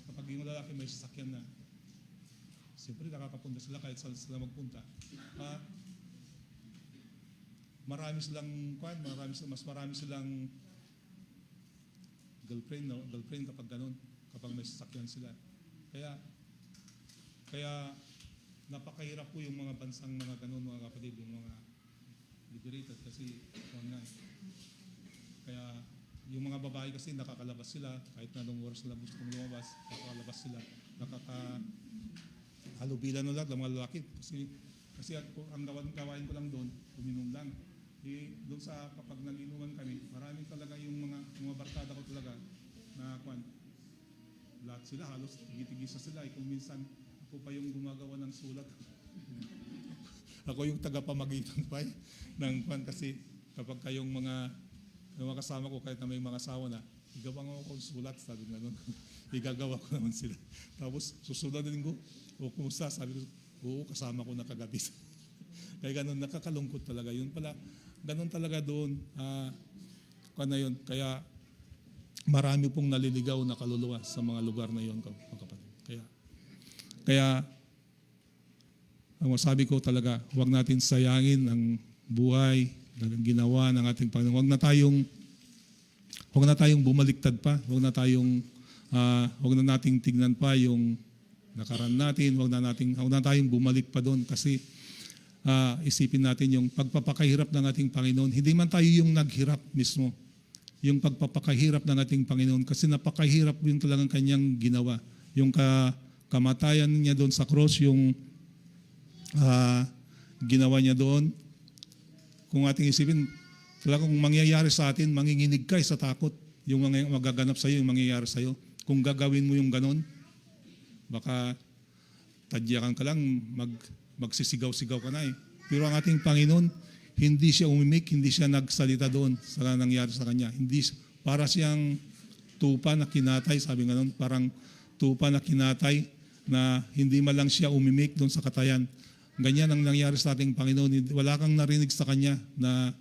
kapag yung lalaki may sasakyan na, siyempre nakakapunta sila kahit sila magpunta. Marami silang girlfriend kapag ganun, kapag may sasakyan sila. Kaya napakahirap po yung mga bansang mga ganun, mga kapatid, yung mga liberated kasi kaya yung mga babae kasi nakakalabas sila kahit na anong oras sila gusto lumabas, nakakalabas sila, halubilan na lang ng mga lalaki kasi ang gawain ko lang doon, uminom lang. Doon sa kapag nag-inuman kami, marami talaga yung mga barkada ko talaga na lahat sila halos tigil-tigisa sila. Kung minsan ako pa yung gumagawa ng sulat. Ako yung tagapamagitan pa ng kasi kapag kayong mga kasama ko kahit na may mga asawa na, igawa ko sulat, sabi nga nun. Igagawa ko naman sila. Tapos susunod din ko, kumusta? Sabi ko, oo, kasama ko na kagabi. Kaya ganun, nakakalungkot talaga. Yun pala, ganun talaga doon. Yun. Kaya marami pong naliligaw na kaluluwa sa mga lugar na yun, mga kapatid. Kaya ang masabi ko talaga, huwag natin sayangin ang buhay na ginawa ng ating Panginoon. Huwag na tayong bumaliktad pa. Huwag na nating tignan pa yung nakaraan natin. Huwag na tayong bumalik pa doon kasi isipin natin yung pagpapakahirap ng ating Panginoon. Hindi man tayo yung naghirap mismo. Yung pagpapakahirap ng ating Panginoon kasi napakahirap yung talagang kanyang ginawa. Yung kamatayan niya doon sa cross, yung ginawa niya doon. Kung ating isipin, talagang kung mangyayari sa atin, manginginig ka sa takot. Yung magaganap sa iyo, yung mangyayari sa iyo. Kung gagawin mo yung ganon, baka tadyakan ka lang, magsisigaw-sigaw ka na Pero ang ating Panginoon, hindi siya umimik, hindi siya nagsalita doon sa nangyari sa kanya. Hindi, para siyang tupa na kinatay, sabi nga noon, parang tupa na kinatay na hindi man lang siya umimik doon sa katayan. Ganyan ang nangyari sa ating Panginoon. Wala kang narinig sa Kanya na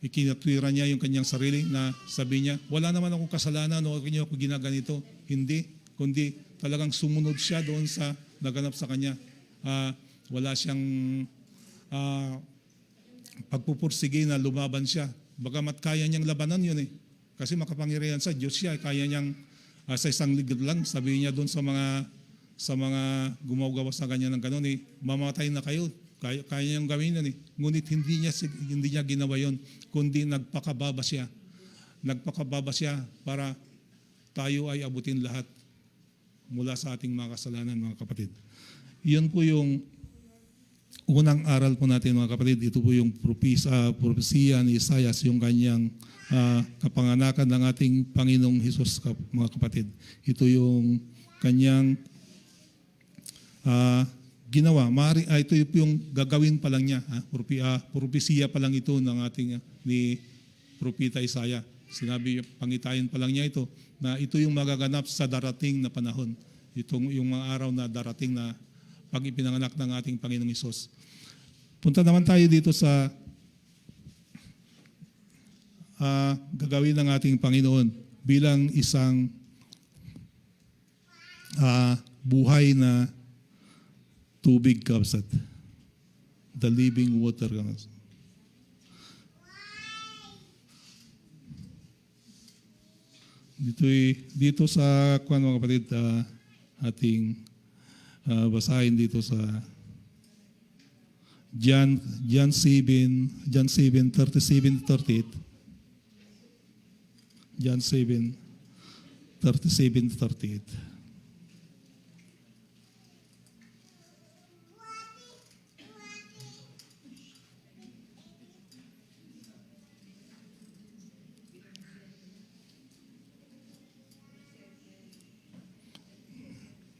ikinatwira niya yung kanyang sarili, na sabi niya, wala naman akong kasalanan o kanya ako ginaganito. Hindi, kundi talagang sumunod siya doon sa naganap sa kanya. Wala siyang pagpupursige na lumaban siya. Bagamat kaya niyang labanan yun Kasi makapangyarihan sa Diyos siya. Kaya niyang sa isang ligid lang, sabi niya doon sa mga gumagawa sa kanya ng gano'n, mamatay na kayo. Kaya niyang gawin yan Ngunit hindi niya ginawa yon, kundi nagpakababa siya. Nagpakababa siya para tayo ay abutin lahat mula sa ating mga kasalanan, mga kapatid. Iyon po yung unang aral po natin, mga kapatid. Ito po yung propesiya ni Isaias, yung kanyang kapanganakan ng ating Panginoong Hesus, mga kapatid. Ito yung kanyang ginawa. Ito yung gagawin pa lang niya. Propesiya pa lang ito ng ating ni Propeta Isaiah. Sinabi, pangitayin pa lang niya ito, na ito yung magaganap sa darating na panahon. Itong yung mga araw na darating na pag ipinanganak ng ating Panginoong Hesus. Punta naman tayo dito sa gagawin ng ating Panginoon bilang isang buhay na tubig, kapsat. The living water. Dito sa mga kapatid, ating basahin dito sa John 7:37-38. John 7:37-38.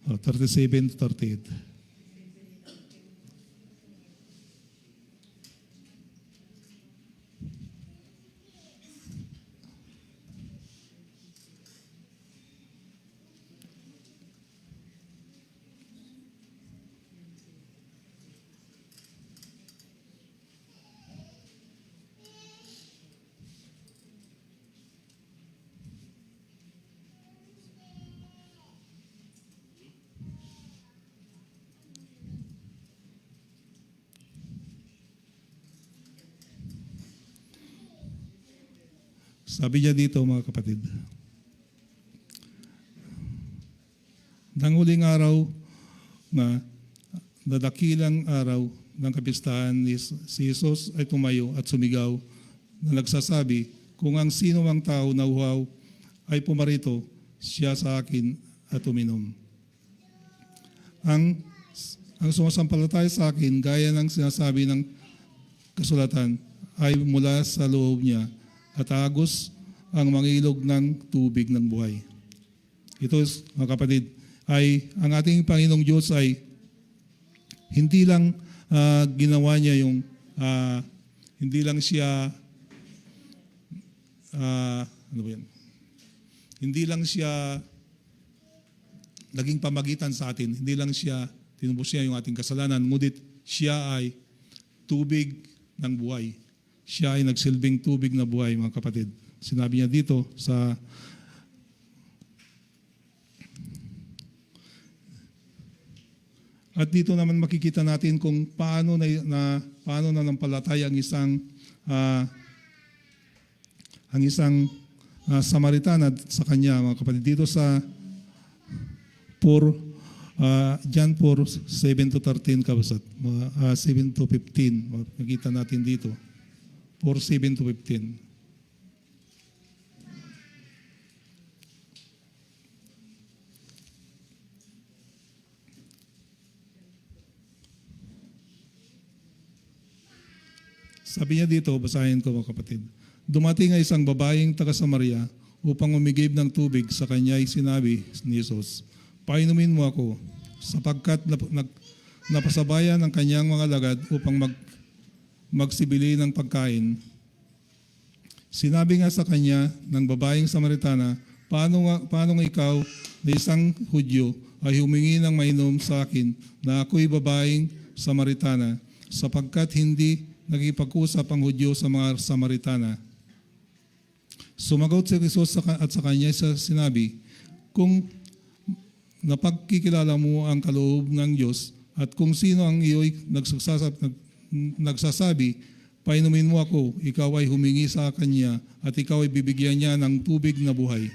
Oh, 37-38. Sabi niya dito, mga kapatid, nang huling araw na dadakilang araw ng kapistahan, si Jesus ay tumayo at sumigaw na nagsasabi, kung ang sino mang tao na uhaw ay pumarito siya sa akin at uminom. Ang sumasampalataya sa akin, gaya ng sinasabi ng kasulatan, ay mula sa loob niya at agos ang mga ilog ng tubig ng buhay. Ito, mga kapatid, ay ang ating Panginoong Diyos ay hindi lang ginawa niya yung hindi lang siya hindi lang siya naging pamagitan sa atin, hindi lang siya tinubos niya yung ating kasalanan, ngunit siya ay tubig ng buhay. Siya ay nagsilbing tubig na buhay, mga kapatid. Sinabi niya dito sa at dito naman makikita natin kung paano nanampalataya ang isang Samaritana sa kanya, mga kapatid. Dito sa John 4:7-13, kabasat. 7-15, makikita natin dito. 4:7-15. Sabi niya dito, basahin ko, mga kapatid. Dumating ay isang babaeng taga-Samaria upang umigib ng tubig. Sa kanya ay sinabi ni Jesus, painumin mo ako, sapagkat napasabayan ng kanyang mga lagad upang magsibili ng pagkain. Sinabi nga sa kanya ng babaeng Samaritana, paano nga ikaw na isang Hudyo ay humingi ng mainom sa akin na ako'y babaeng Samaritana, sapagkat hindi nagipag-usap ang Hudyo sa mga Samaritana. Sumagot si Jesus at sa kanya sinabi, kung napagkikilala mo ang kaloob ng Diyos at kung sino ang iyo'y nagsasabi, painumin mo ako, ikaw ay humingi sa kanya at ikaw ay bibigyan niya ng tubig na buhay.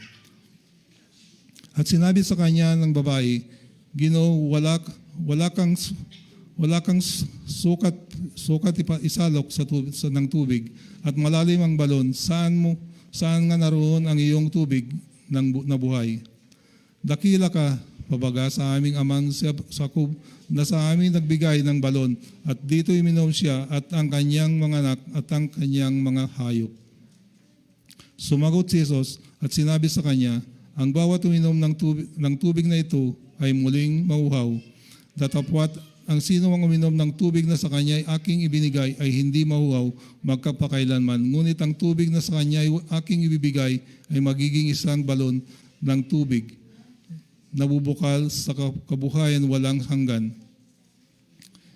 At sinabi sa kanya ng babae, Ginoo, wala kang sukat isalok ng tubig at malalim ang balon, saan nga naroon ang iyong tubig na buhay? Dakila ka, pabaga sa aming amang Sakub na sa amin nagbigay ng balon at dito iminom siya at ang kanyang mga anak at ang kanyang mga hayop. Sumagot si Jesus at sinabi sa kanya, ang bawat uminom ng tubig na ito ay muling mauhaw. Datapwat ang sino ang uminom ng tubig na sa kanya ay aking ibinigay ay hindi mahuhaw magkapakailanman. Ngunit ang tubig na sa kanya ay aking ibibigay ay magiging isang balon ng tubig nabubukal sa kabuhayan walang hanggan.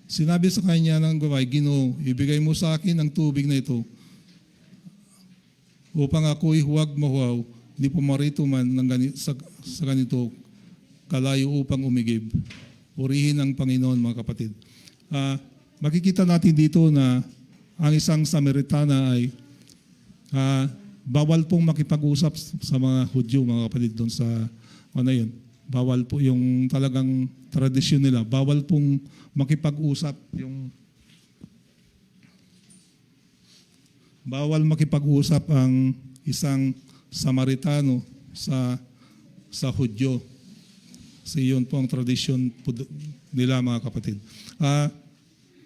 Sinabi sa kanya ng babae, Ginoo, ibigay mo sa akin ang tubig na ito upang ako'y huwag mahuhaw, di pumarito man sa ganito kalayo upang umigib. Purihin ang Panginoon, mga kapatid. Makikita natin dito na ang isang Samaritana ay bawal pong makipag-usap sa mga Hudyo, mga kapatid, doon sa yun. Bawal po yung talagang tradisyon nila. Bawal pong makipag-usap bawal makipag-usap ang isang Samaritano sa Hudyo. So yun po ang tradisyon nila, mga kapatid.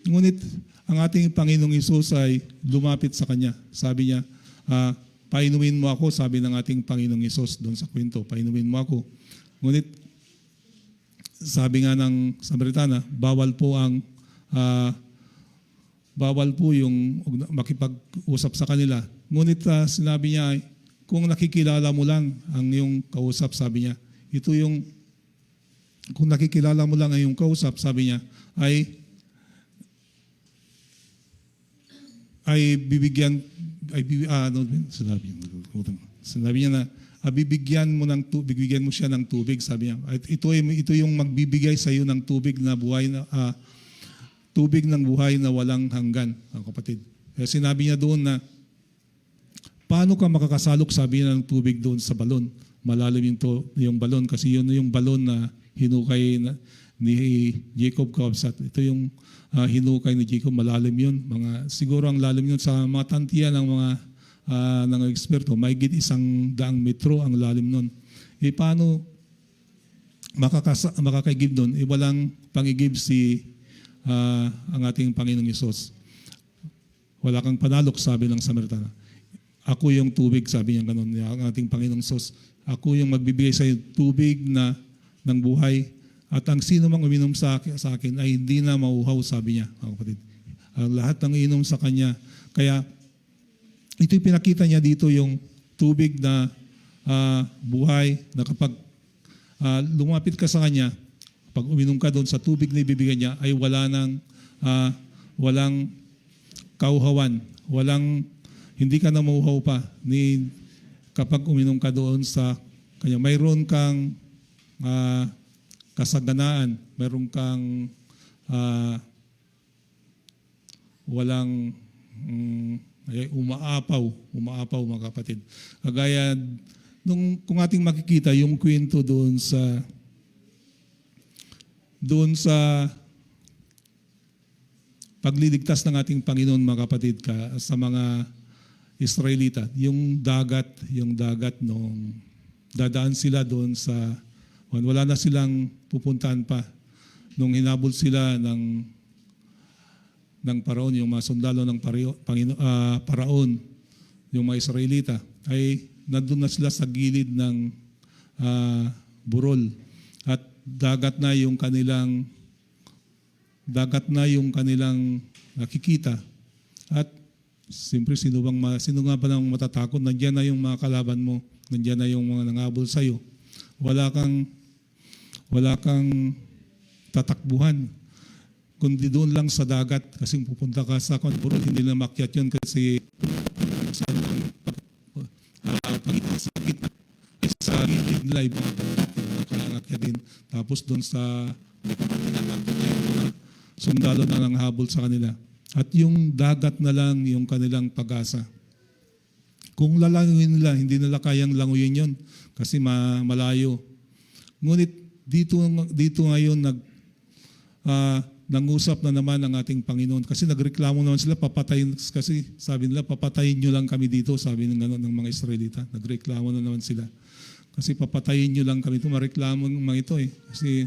Ngunit ang ating Panginoong Hesus ay lumapit sa kanya. Sabi niya, painumin mo ako, sabi ng ating Panginoong Hesus doon sa kwento, painumin mo ako. Ngunit sabi nga ng Samaritana, bawal po yung makipag-usap sa kanila. Ngunit sinabi niya, kung nakikilala mo lang ang iyong kausap, sabi niya, kung nakikilala mo lang ang iyong kausap, sabi niya, sinabi niya na, bibigyan mo siya ng tubig, sabi niya. At ito yung magbibigay sa iyo ng tubig na buhay tubig ng buhay na walang hanggan, mga kapatid. Kaya sinabi niya doon na paano ka makakasalok, sabi niya, ng tubig doon sa balon. Malalim yung balon kasi yun yung balon na hinukay ni Jacob Kausat. Ito yung hinukay ni Jacob, malalim yun. Siguro ang lalim yun sa mga tantiya ng ng eksperto, mahigit 100 metro ang lalim nun. Paano makakaigib nun? Walang pangigib ang ating Panginoong Hesus. Wala kang panalok, sabi ng Samaritana. Ako yung tubig, sabi niya ganun, ang ating Panginoong Hesus. Ako yung magbibigay sa iyo tubig ng buhay at ang sino mang uminom sa akin ay hindi na mauhaw, sabi niya, mga kapatid. Ang lahat ng inom sa kanya. Kaya ito'y pinakita niya dito yung tubig na buhay na kapag lumapit ka sa kanya, pag uminom ka doon sa tubig na ibibigay niya ay walang kauhawan, hindi ka na mauhaw pa kapag uminom ka doon sa kanya. Mayroon kang kasaganaan, mayroon kang walang umaapaw, mga kapatid. Kagaya kung ating makikita yung kwento doon sa pagliligtas ng ating Panginoon, mga kapatid, sa mga Israelita, yung dagat nung dadaan sila doon wala na silang pupuntahan pa. Nung hinabol sila ng Paraon, yung mga sundalo ng Paraon, yung mga Israelita, ay nandun na sila sa gilid ng burol. At dagat na yung kanilang nakikita. At siyempre, sino nga ba nang matatakot? Nandiyan na yung mga kalaban mo, nandiyan na yung mga nangabol sa'yo. Wala Wala kang tatakbuhan. Kundi doon lang sa dagat kasi pupunta ka sa Conpurol, hindi na makyat yun kasi sa pag-isakit sa gilid nila ibang kalangakya din. Tapos doon sa sundalo na lang habol sa kanila. At yung dagat na lang yung kanilang pag-asa. Kung lalanguin nila, hindi nila kayang languyin yon kasi malayo. Ngunit dito ngayon nangusap na naman ang ating Panginoon kasi nagreklamo naman sila, papatayin, kasi sabi nila papatayin nyo lang kami dito, sabi ng gano'n ng mga Israelita. Nagreklamo na naman sila kasi papatayin nyo lang kami ito. Mareklamo ng mga ito kasi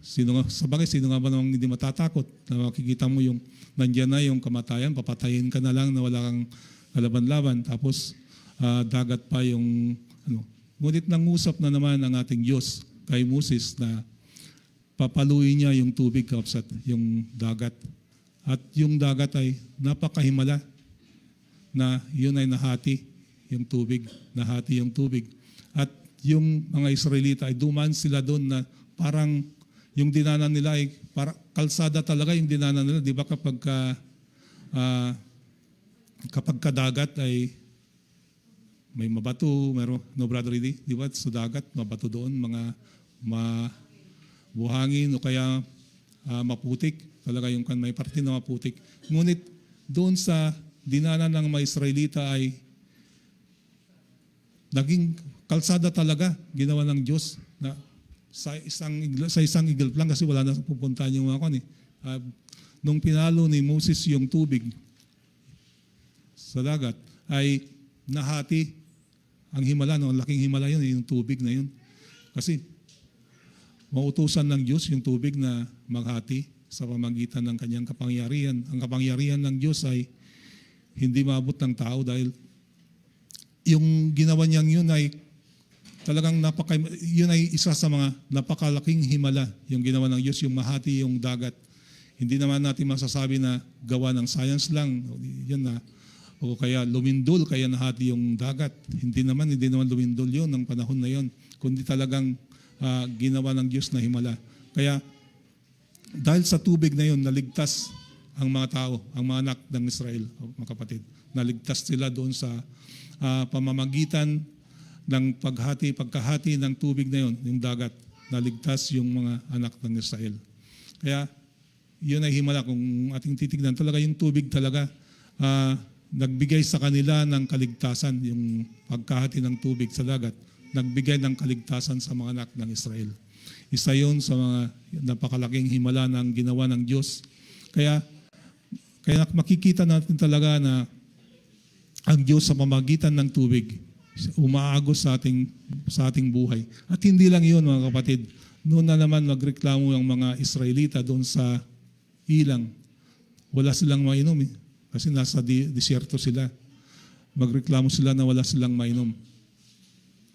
sino nga ba namang hindi matatakot na makikita mo yung nandiyan na yung kamatayan, papatayin ka na lang na wala kang kalaban-laban, tapos dagat pa yung Ngunit nangusap na naman ang ating Diyos kay Moses na papaluin niya yung tubig, kapsat, yung dagat. At yung dagat ay napakahimala na yun ay nahati yung tubig. At yung mga Israelita ay dumaan sila doon na parang yung dinanan nila ay para kalsada talaga yung dinanan nila. Di ba kapag dagat ay may mabato, no brother Rudy? Di ba sa dagat, mabato doon, mga buhangin o kaya maputik. Talaga yung may parte na maputik. Ngunit doon sa dinanan ng mga Israelita ay naging kalsada talaga ginawa ng Diyos na sa isang eagle lang kasi wala na pupuntahan yung mga nung pinalo ni Moses yung tubig sa dagat ay nahati ang himala, ang laking himala yun, yung tubig na yun. Kasi mautusan ng Diyos yung tubig na maghati sa pamagitan ng kanyang kapangyarihan. Ang kapangyarihan ng Diyos ay hindi maabot ng tao dahil yung ginawa niyang yun ay talagang yun ay isa sa mga napakalaking himala yung ginawa ng Diyos, yung mahati yung dagat. Hindi naman natin masasabi na gawa ng science lang, yan na, o kaya lumindol, kaya nahati yung dagat. Hindi naman lumindol yun ng panahon na yun, kundi talagang ginawa ng Diyos na himala. Kaya dahil sa tubig na yun, naligtas ang mga tao, ang mga anak ng Israel, mga kapatid. Naligtas sila doon sa pamamagitan ng pagkahati ng tubig na yun, yung dagat. Naligtas yung mga anak ng Israel. Kaya yun ay himala. Kung ating titignan, talaga yung tubig talaga nagbigay sa kanila ng kaligtasan, yung pagkahati ng tubig sa dagat, nagbigay ng kaligtasan sa mga anak ng Israel. Isa yun sa mga napakalaking himala ng ginawa ng Diyos. Kaya makikita natin talaga na ang Diyos sa pamamagitan ng tubig, umaagos sa ating buhay. At hindi lang yun, mga kapatid. Noon na naman magreklamo ang mga Israelita doon sa ilang. Wala silang mainom kasi nasa disyerto sila. Magreklamo sila na wala silang mainom.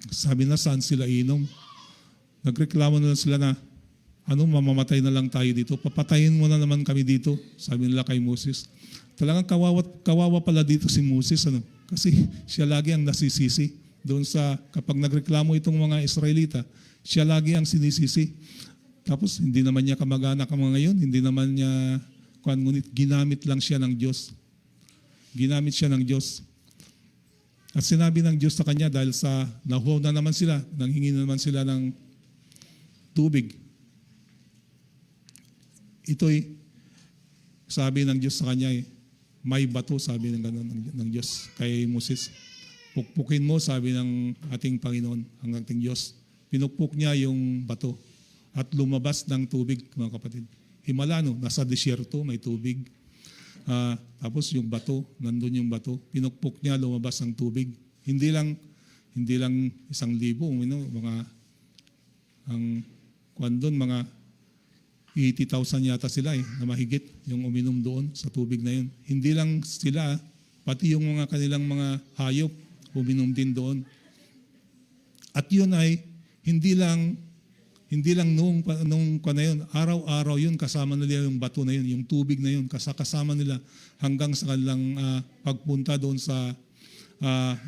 Sabi na, saan sila inom? Nagreklamo na sila na, mamamatay na lang tayo dito. Papatayin mo na naman kami dito. Sabi nila kay Moses. Talagang kawawa pala dito si Moses. Kasi siya lagi ang nasisisi. Doon sa, kapag nagreklamo itong mga Israelita, siya lagi ang sinisisi. Tapos hindi naman niya kamag-anak ang mga ngayon. Hindi naman niya, ngunit ginamit lang siya ng Diyos. Ginamit siya ng Diyos. At sinabi ng Diyos sa kanya dahil sa nahuhaw na naman sila, nanghingi na naman sila ng tubig. Ito'y sabi ng Diyos sa kanya, may bato, sabi ng gano'n ng Diyos kay Moses. Pukpukin mo, sabi ng ating Panginoon, ang ating Diyos. Pinukpuk niya yung bato at lumabas ng tubig, mga kapatid. Himala, nasa disyerto, may tubig. Tapos yung bato, nandun yung bato, pinukpok niya, lumabas ang tubig. Hindi lang 1,000, mga 80,000 yata sila na mahigit yung uminom doon sa tubig na yun. Hindi lang sila, pati yung mga kanilang mga hayop uminom din doon. At yun ay hindi lang nung na yun, araw-araw yun kasama nila yung bato na yun, yung tubig na yun, kasama nila hanggang sa kanilang pagpunta doon sa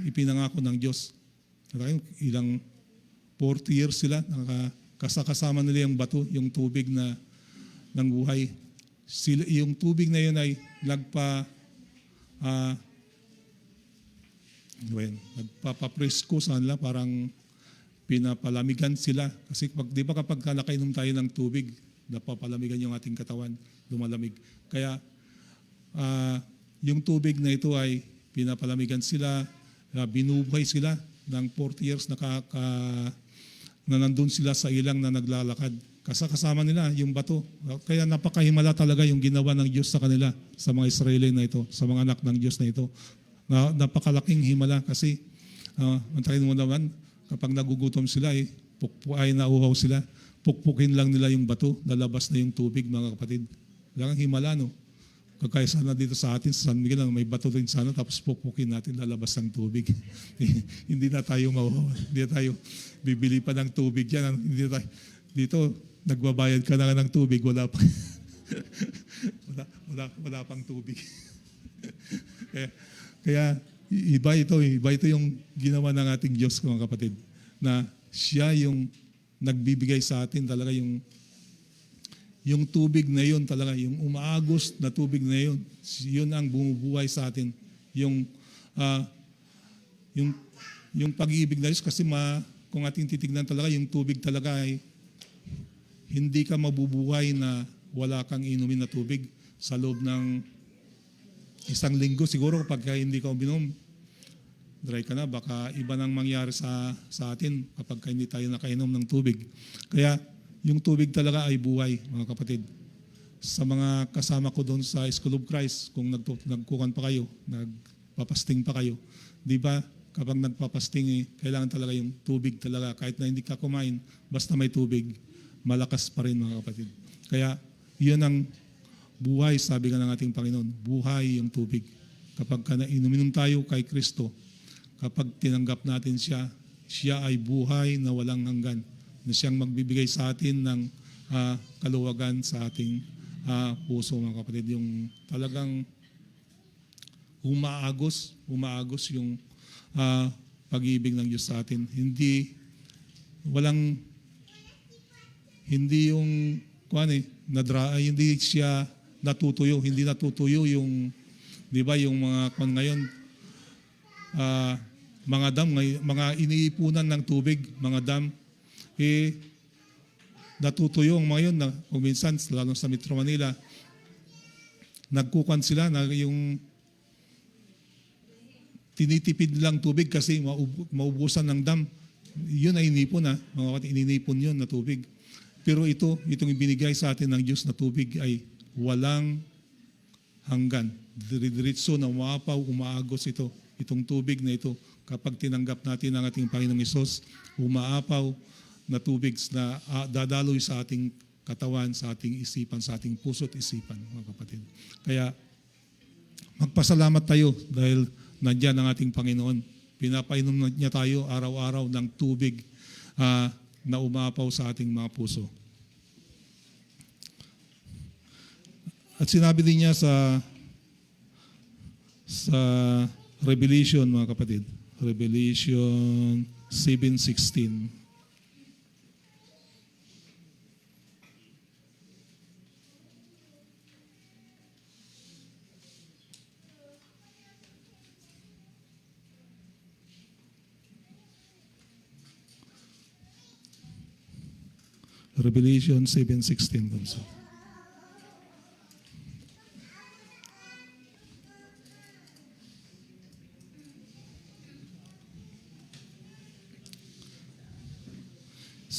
ipinangako ng Diyos. Ilang 40 years sila kasama nila yung bato, yung tubig na ng buhay. Yung tubig na yun ay nagpapapresko sa kanila, parang pinapalamigan sila. Kasi di ba kapag nakainom tayo ng tubig, napapalamigan yung ating katawan, lumalamig. Kaya yung tubig na ito ay pinapalamigan sila, binubuhay sila ng 40 years na nandun sila sa ilang na naglalakad. Kasama nila yung bato. Kaya napakahimala talaga yung ginawa ng Diyos sa kanila, sa mga Israeli na ito, sa mga anak ng Diyos na ito. Napakalaking himala kasi antayin mo naman, kapag nagugutom sila, ay nauhaw sila, pukpukin lang nila yung bato, lalabas na yung tubig, mga kapatid. Lang himala, no? Kagaya sana dito sa atin, sa San Miguel, may bato rin sana, tapos pukpukin natin, lalabas ng tubig. Hindi na tayo mauhaw. Hindi na tayo bibili pa ng tubig yan. Hindi na tayo, dito, nagbabayad ka na ng tubig, wala pa. wala pang tubig. Kaya iba ito yung ginawa ng ating Diyos, mga kapatid, na siya yung nagbibigay sa atin talaga yung tubig na yun talaga, yung umaagos na tubig na yun, yun ang bumubuhay sa atin. Yung pag-ibig na Diyos, kasi kung ating titignan talaga, yung tubig talaga ay hindi ka mabubuhay na wala kang inumin na tubig sa loob ng isang linggo. Siguro kapag hindi ka uminom, dry ka na, baka iba nang mangyari sa atin kapag hindi tayo nakainom ng tubig. Kaya yung tubig talaga ay buhay, mga kapatid. Sa mga kasama ko doon sa School of Christ, kung nagkukan pa kayo, nagpapasting pa kayo, di ba kapag nagpapasting, kailangan talaga yung tubig talaga. Kahit na hindi ka kumain, basta may tubig, malakas pa rin, mga kapatid. Kaya yun ang buhay, sabi nga ng ating Panginoon, buhay yung tubig. Kapag inuminom tayo kay Kristo, kapag tinanggap natin siya, siya ay buhay na walang hanggan, na siyang magbibigay sa atin ng kaluwagan sa ating puso, mga kapatid. Yung talagang umaagos yung pag-ibig ng Diyos sa atin. Hindi yung hindi siya natutuyo, hindi natutuyo yung, di ba, yung mga ngayon, mga dam, mga iniipunan ng tubig, mga dam, natutuyo ang mga yun na kung minsan, lalo sa Metro Manila, nagkukan sila na yung tinitipid lang tubig kasi maubusan ng dam. Yun ay inipon, mga kapatid, ininipon yun na tubig. Pero itong ibinigay sa atin ng Diyos na tubig ay walang hanggan. Diretso na umaagos itong tubig na ito. Kapag tinanggap natin ang ating Panginoong Hesus, umaapaw na tubig na dadaloy sa ating katawan, sa ating isipan, sa ating puso't isipan, mga kapatid. Kaya magpasalamat tayo dahil nandiyan ang ating Panginoon. Pinapainom niya tayo araw-araw ng tubig na umapaw sa ating mga puso. At sinabi din niya sa Revelation, mga kapatid, Revelation 7:16. Revelation 7:16 also.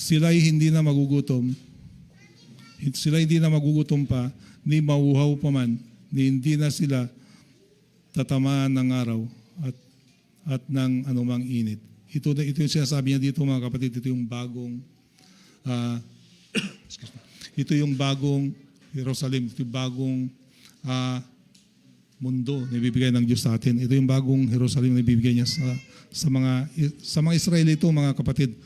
Sila'y hindi na magugutom. Sila hindi na magugutom pa, ni mauhaw pa man, ni hindi na sila tatamaan ng araw at ng anumang init. Ito yung sinasabi niya dito, mga kapatid, ito yung bagong ito yung bagong Jerusalem, ito yung bagong mundo na ibibigay ng Diyos sa atin. Ito yung bagong Jerusalem na ibibigay niya sa mga Israeli ito, mga kapatid.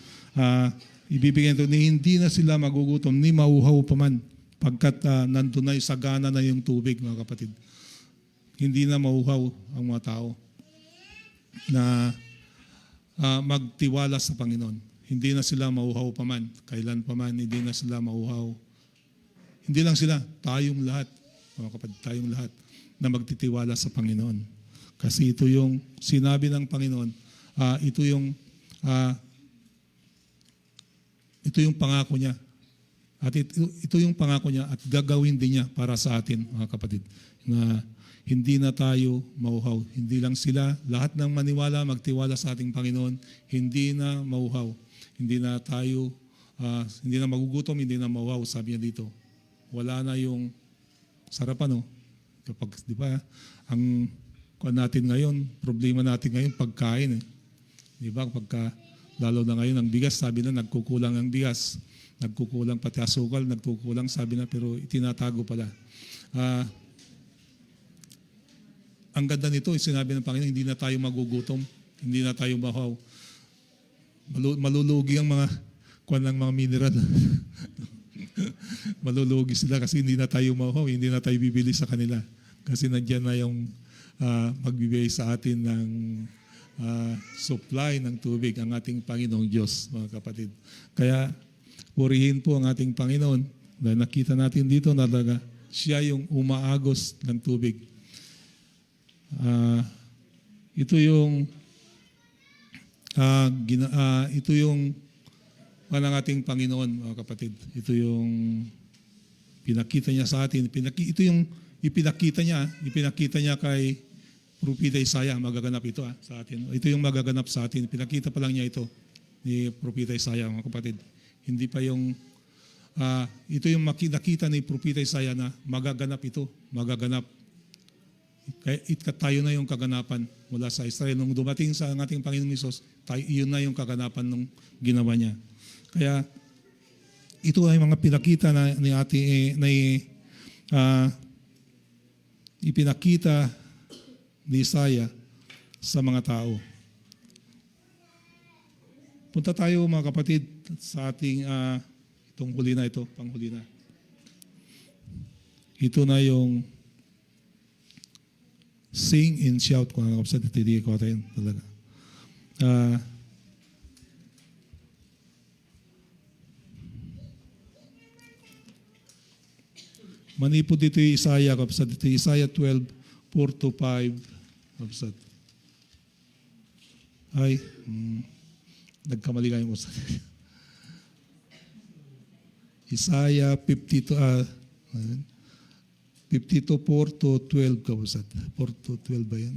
Ibibigay ito, hindi na sila magugutom, ni mauhaw pa man, pagkat nandun na sagana na yung tubig, mga kapatid. Hindi na mauhaw ang mga tao na magtiwala sa Panginoon. hindi na sila mauhaw paman. Kailan paman, hindi na sila mauhaw. Hindi lang sila, tayong lahat, mga kapatid, tayong lahat na magtitiwala sa Panginoon. Kasi ito yung sinabi ng Panginoon, ito yung pangako niya. At ito yung pangako niya at gagawin din niya para sa atin, mga kapatid, na hindi na tayo mauhaw. Hindi lang sila, lahat ng maniwala, magtiwala sa ating Panginoon, hindi na mauhaw. Hindi na tayo, hindi na magugutom, hindi na mauhaw, sabi niya dito. Wala na yung sarapan, no? Kapag, di ba, ang kuwan natin ngayon, problema natin ngayon, pagkain. Di ba, lalo na ngayon, ang bigas, sabi na, nagkukulang ang bigas. Nagkukulang pati asukal, nagkukulang, sabi na, pero itinatago pala. Ang ganda nito, sinabi ng Panginoon, hindi na tayo magugutom, hindi na tayo mahaw. Malulugi ang mga kuwan ng mga mineral. Malulugi sila kasi hindi na tayo mahaw, hindi na tayo bibili sa kanila. Kasi nandiyan na yung magbibigay sa atin ng supply ng tubig, ang ating Panginoong Diyos, mga kapatid. Kaya, purihin po ang ating Panginoon. Dahil nakita natin dito na talaga, siya yung umaagos ng tubig. Ito yung ng ating Panginoon, mga kapatid. Ito yung pinakita niya sa atin. Ito yung ipinakita niya kay Propeta Isaiah. Magaganap ito sa atin. Ito yung magaganap sa atin. Pinakita pa lang niya ito ni Propeta Isaiah, mga kapatid. Hindi pa yung ito yung nakita ni Propeta Isaiah na magaganap ito. Magaganap. Kaya tayo na yung kaganapan mula sa Israel. Nung dumating sa ating Panginoong Hesus, iyon na yung kaganapan ng ginawa niya. Kaya ito ay mga pinakita na ipinakita ni Isaiah sa mga tao. Punta tayo, mga kapatid, sa ating itong huli na ito, panghuli na. Ito na yung sing and shout ko na kapsat, hindi ko tayo talaga. Manipod dito yung Isaiah, kapsat, dito yung Isaiah 12, 4-5, kapsat. Ay, nagkamali kayo mo sa Isaiah 52, 52, 4-12 kapsat. 4-12 ba yan?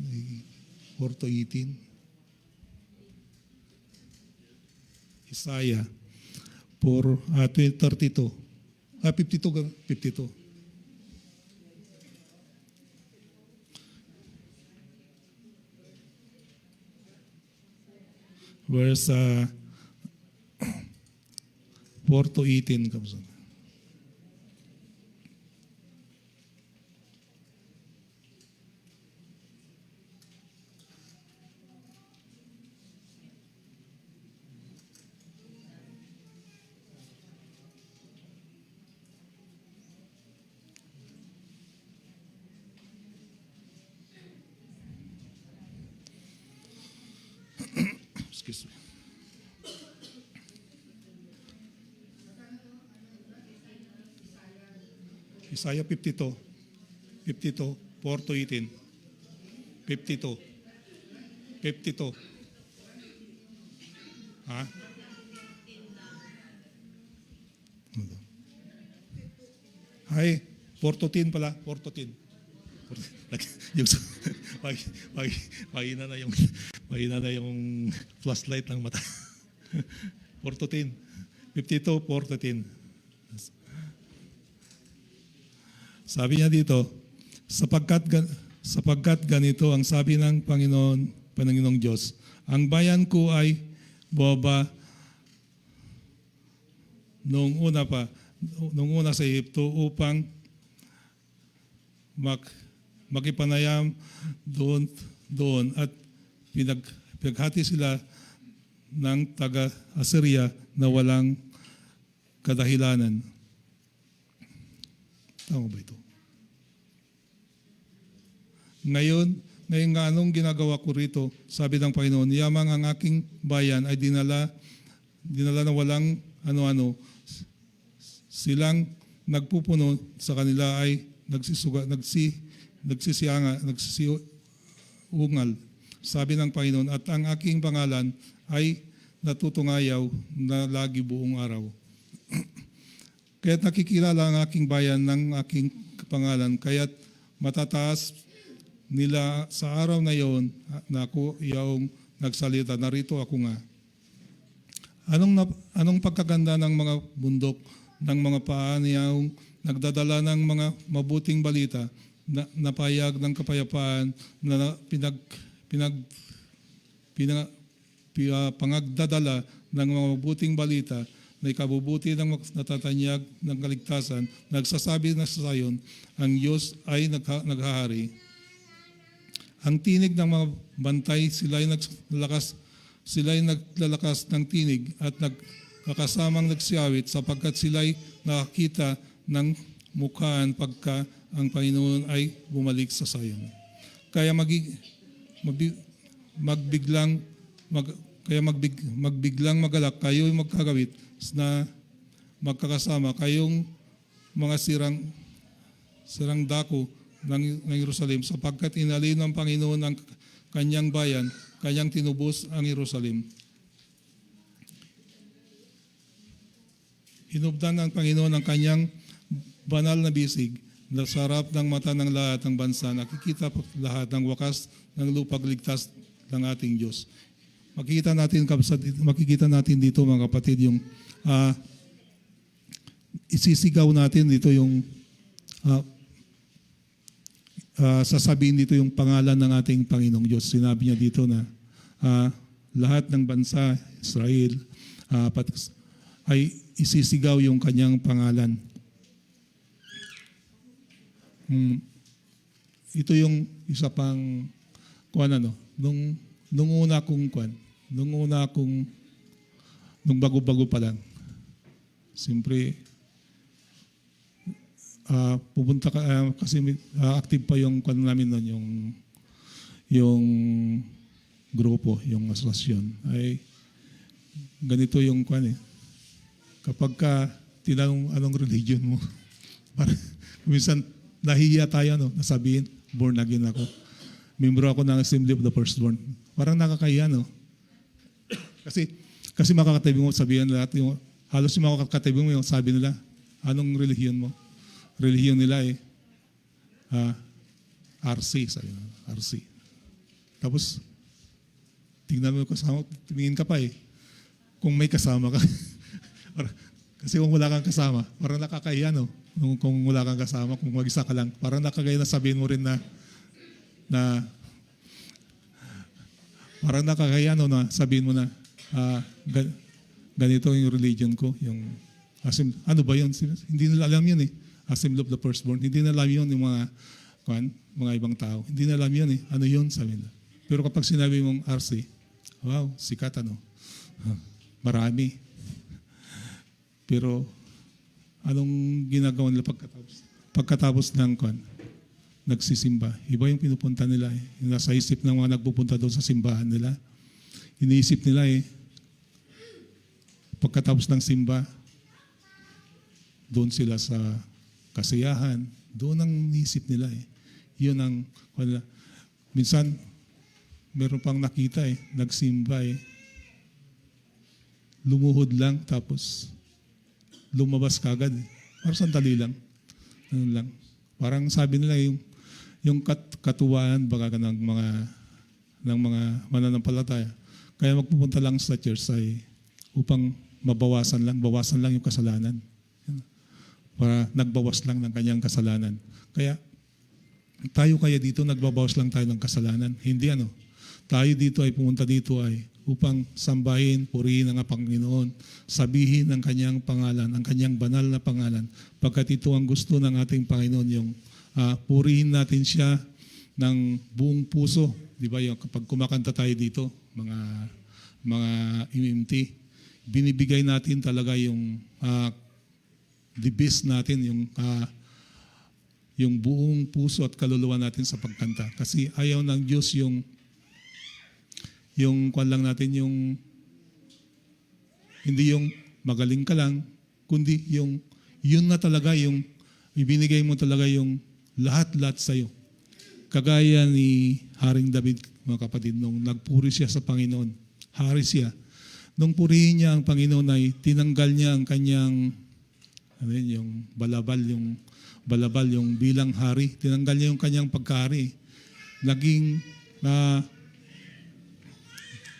4-18. Isaiah 32. 52. Verse 4-18 kapsat. Excuse me. Isaiah 52, 4-18. 52. Ha? Ay, 4-10 pala, 4-10. Mahina na yung flashlight ng mata. 4-10. 52, 4-10. Sabi niya dito, sapagkat ganito ang sabi ng Panginoong Diyos, ang bayan ko ay boba nung una sa Egypto upang makipanayam doon at pinaghati sila ng taga-Assyria na walang kadahilanan. Tama ba ito? Ngayon anong ginagawa ko rito? Sabi ng Panginoon, yamang ang aking bayan ay dinala dinala na walang ano-ano, silang nagpupuno sa kanila ay nagsisiungal. Sabi ng Panginoon, at ang aking pangalan ay natutungayaw na lagi buong araw. Kaya't nakikilala ang aking bayan ng aking pangalan, kaya't matataas nila sa araw na iyon na ako yung nagsalita, narito ako nga. Anong pagkaganda ng mga bundok, ng mga paanyang nagdadala ng mga mabuting balita, na payag ng kapayapaan, na pangagdadala ng mga mabuting balita, na ikabubuti ng natatanyag ng kaligtasan, nagsasabi na sa Zion, ang Diyos ay naghahari. Ang tinig ng mga bantay, sila'y naglalakas ng tinig at nagkakasamang nagsiyawit sapagkat sila'y nakakita ng mukhaan pagka ang Panginoon ay bumalik sa Zion. Kaya magbiglang magalak, kayo'y magkagawit na magkakasama, kayong mga sirang dako ng Jerusalem, sapagkat inalin ng Panginoon ang kanyang bayan, kanyang tinubos ang Jerusalem. Hinubdan ng Panginoon ang kanyang banal na bisig na sa harap ng mata ng lahat ng bansa, nakikita po lahat ng wakas ng lupag ligtas ng ating Diyos. Makikita natin dito mga kapatid yung isisigaw natin dito yung sasabihin dito yung pangalan ng ating Panginoong Diyos. Sinabi niya dito na lahat ng bansa, Israel, ay isisigaw yung kanyang pangalan. Ito yung isa pang nung una kong nung bago-bago pa lang. Siyempre, pupunta ka, kasi active pa yung namin noon, yung grupo, yung asosasyon. Ay, ganito yung kapag ka tinanong anong religion mo, parang minsan nahihiya tayo, nasabihin, born again ako. Membro ako ng Assembly of the Firstborn. Parang nakakahiya, Kasi makakatabi mo, sabihin lahat, halos yung makakatabi mo, sabi nila, anong relihiyon mo? Relihiyon nila RC, sabi na, RC. Tapos, tingnan mo yung kasama, tumingin ka pa kung may kasama ka. Kasi kung wala kang kasama, parang nakakahiya, kung wala kang kasama, kung mag-isa ka lang, parang nakagaya na sabihin mo rin na parang nakakaya na sabihin mo na ganito yung religion ko, yung ano ba yun? Hindi nila alam yun Assembly of the Firstborn. Hindi nila alam yun yung mga ibang tao. Hindi nila alam yun Ano yun? Sabi nila. Pero kapag sinabi mong RC, wow, sikat marami. Pero anong ginagawa nila pagkatapos ng nagsisimba? Iba yung pinupunta nila Yung nasa isip ng mga nagpupunta doon sa simbahan nila. Iniisip nila pagkatapos ng simba, doon sila sa kasiyahan, doon ang iniisip nila Yun ang, minsan, meron pang nakita nagsimba lumuhod lang, tapos lumabas kagad Parang sandali lang. Ganun lang. Parang sabi nila yung katuwaan baga ng mga mananampalataya. Kaya magpupunta lang sa church ay upang bawasan lang yung kasalanan. Para nagbawas lang ng kanyang kasalanan. Kaya tayo dito nagbabawas lang tayo ng kasalanan. Hindi Tayo dito ay pumunta dito ay upang sambahin, purihin ang Panginoon, sabihin ang kanyang pangalan, ang kanyang banal na pangalan. Pagkat ito ang gusto ng ating Panginoon, yung purihin natin siya ng buong puso. Di ba yung kapag kumakanta tayo dito, mga MMT, binibigay natin talaga yung the best natin, yung buong puso at kaluluwa natin sa pagkanta. Kasi ayaw ng Diyos yung kwan lang natin, Hindi yung magaling ka lang, kundi yung yun na talaga yung ibinigay mo talaga yung lahat-lahat sa'yo. Kagaya ni Haring David, mga kapatid, nung nagpuri siya sa Panginoon, hari siya. Nung purihin niya ang Panginoon ay tinanggal niya ang kanyang yung balabal, yung bilang hari. Tinanggal niya yung kanyang pagkahari. Naging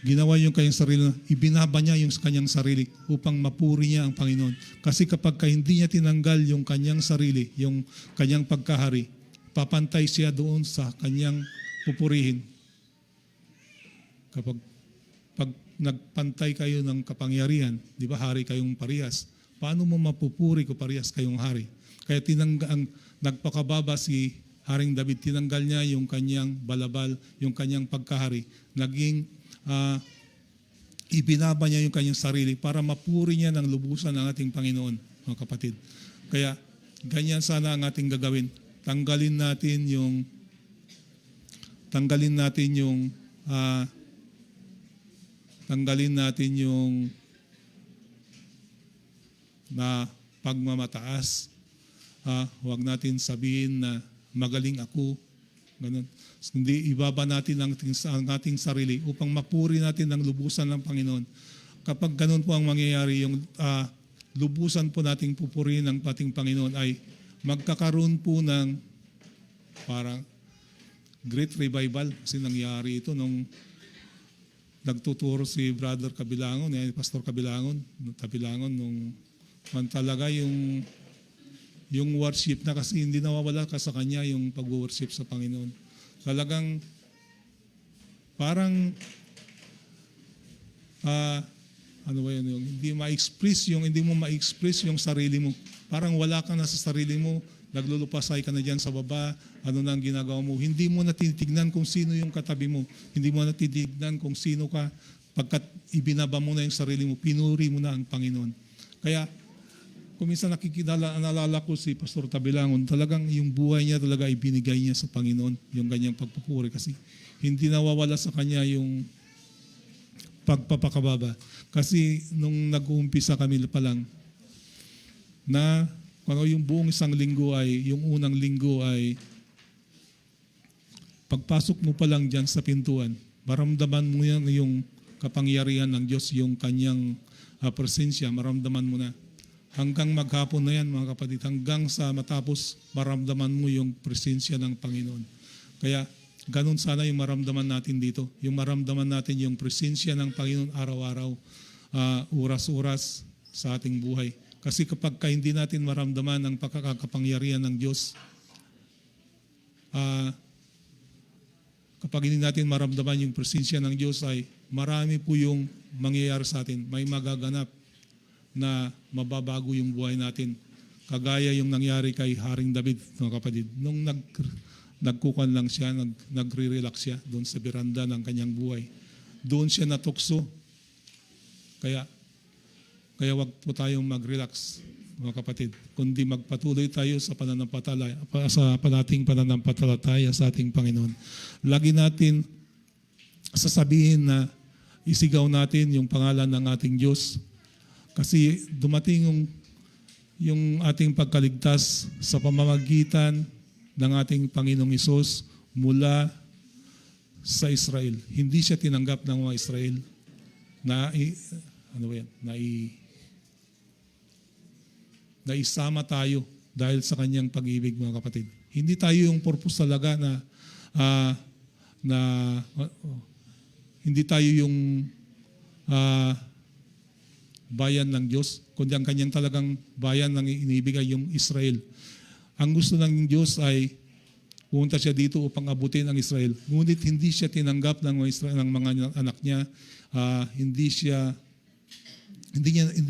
ginawa yung kanyang sarili, ibinaba niya yung kanyang sarili upang mapuri niya ang Panginoon. Kasi kapag hindi niya tinanggal yung kanyang sarili, yung kanyang pagkahari, papantay siya doon sa kanyang pupurihin. Kapag nagpantay kayo ng kapangyarihan, di ba hari kayong parehas, paano mo mapupuri kung parehas kayong hari? Kaya nagpakababa si Haring David, tinanggal niya yung kanyang balabal, yung kanyang pagkahari, naging ibinaba niya yung kanyang sarili para mapuri niya ng lubusan ng ating Panginoon, mga kapatid. Kaya ganyan sana ang ating gagawin. Tanggalin natin yung na pagmamataas. Huwag natin sabihin na magaling ako. Ganun. Hindi ibaba natin ang ating sarili upang mapuri natin ang lubusan ng Panginoon. Kapag ganun po ang mangyayari, yung lubusan po nating pupurihin ng ating Panginoon ay magkakaroon po ng parang great revival. Kasi nangyari ito nung nagtuturo si Brother Kabilangon, Pastor Kabilangon, nung talaga yung worship na, kasi hindi nawawala ka sa kanya yung pag-worship sa Panginoon. Talagang parang hindi mo ma-express yung sarili mo. Parang wala ka na sa sarili mo, naglulupasay ka na diyan sa baba, ano na ang ginagawa mo. Hindi mo natitignan kung sino yung katabi mo. Hindi mo natitignan kung sino ka. Pagkat ibinaba mo na yung sarili mo, pinuri mo na ang Panginoon. Kaya kung minsan naalala ko si Pastor Tabilangon, talagang yung buhay niya talaga ibinigay niya sa Panginoon, yung kanyang pagpupuri, kasi hindi nawawala sa kanya yung pagpapakababa. Kasi nung nag-uumpisa kami pa lang, na yung buong isang linggo ay, yung unang linggo ay, pagpasok mo pa lang dyan sa pintuan, maramdaman mo yan yung kapangyarihan ng Diyos, yung kanyang presensya, maramdaman mo na. Hanggang maghapon na yan, mga kapatid, hanggang sa matapos, maramdaman mo yung presensya ng Panginoon. Kaya, ganun sana yung maramdaman natin dito. Yung maramdaman natin yung presensya ng Panginoon araw-araw, oras-oras sa ating buhay. Kasi kapag hindi natin maramdaman ang pagkakapangyarihan ng Diyos, kapag hindi natin maramdaman yung presensya ng Diyos, ay marami po yung mangyayari sa atin. May magaganap na mababago yung buhay natin. Kagaya yung nangyari kay Haring David, mga kapatid. Nung nagkukan lang siya, nagre-relax siya doon sa beranda ng kanyang buhay. Doon siya natukso. Kaya wag po tayong mag-relax, mga kapatid. Kundi magpatuloy tayo sa panating pananampalataya sa ating Panginoon. Lagi natin sasabihin na isigaw natin yung pangalan ng ating Diyos. Kasi dumating yung ating pagkaligtas sa pamamagitan ng ating Panginoong Hesus mula sa Israel. Hindi siya tinanggap ng mga Israel na isama tayo dahil sa kanyang pag-ibig, mga kapatid. Hindi tayo yung purpose talaga hindi tayo yung bayan ng Diyos, kundi ang kanyang talagang bayan ng inibigay, yung Israel. Ang gusto ng Diyos ay pumunta siya dito upang abutin ang Israel. Ngunit hindi siya tinanggap ng mga anak niya. Hindi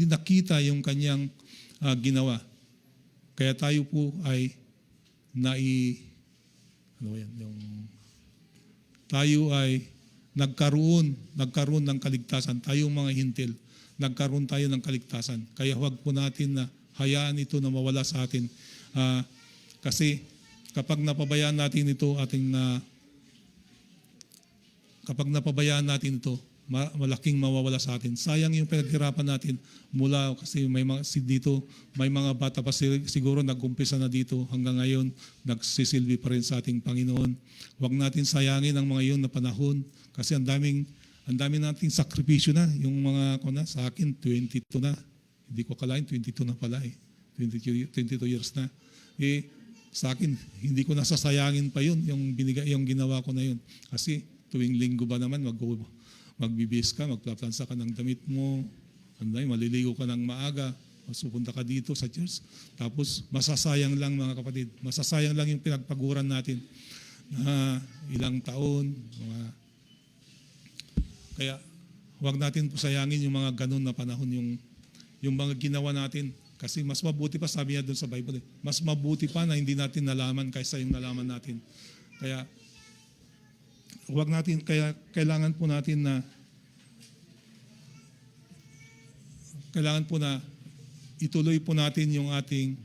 nakita yung kanyang ginawa. Kaya tayo po ay tayo ay nagkaroon ng kaligtasan. Tayong mga hintil, nagkaroon tayo ng kaligtasan. Kaya huwag po natin na hayaan ito na mawala sa atin. Kasi kapag napabayaan natin ito, malaking mawawala sa atin. Sayang yung pinaghirapan natin mula kasi may mga bata pa siguro nag-umpisa na dito hanggang ngayon nagsisilbi pa rin sa ating Panginoon. Huwag natin sayangin ang mga iyon na panahon kasi ang dami nating sakripisyo na. Yung mga sa akin 22 na. Hindi ko akalain 22 na pala 22 years na. Sa akin hindi ko nasasayangin pa yun yung ginawa ko na yun. Kasi tuwing linggo ba naman magbibis ka, magpaplansa ka ng damit mo, maliligo ka ng maaga, masupunta ka dito sa church. Tapos masasayang lang mga kapatid, masasayang lang yung pinagpaguran natin na ilang taon. Kaya huwag natin sayangin yung mga ganun na panahon, yung mga ginawa natin. Kasi mas mabuti pa, sabi niya doon sa Bible, mas mabuti pa na hindi natin nalaman kaysa yung nalaman natin. Kaya kailangan po na ituloy po natin yung ating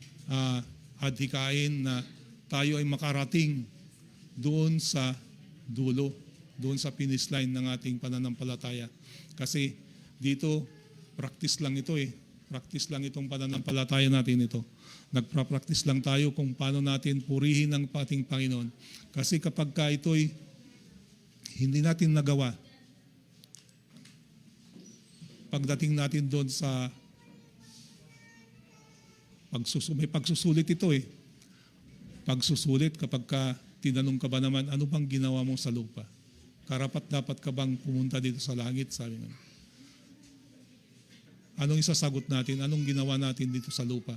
adhikain na tayo ay makarating doon sa dulo, doon sa finish line ng ating pananampalataya. Kasi dito, practice lang ito Practice lang itong pananampalataya natin ito. Nagpa-practice lang tayo kung paano natin purihin ang ating Panginoon. Kasi kapag ito'y hindi natin nagawa, pagdating natin doon sa may pagsusulit ito Pagsusulit kapag tinanong ka ba naman, ano bang ginawa mo sa lupa? Karapat dapat ka bang pumunta dito sa langit? Sabi nga. Anong isasagot natin? Anong ginawa natin dito sa lupa?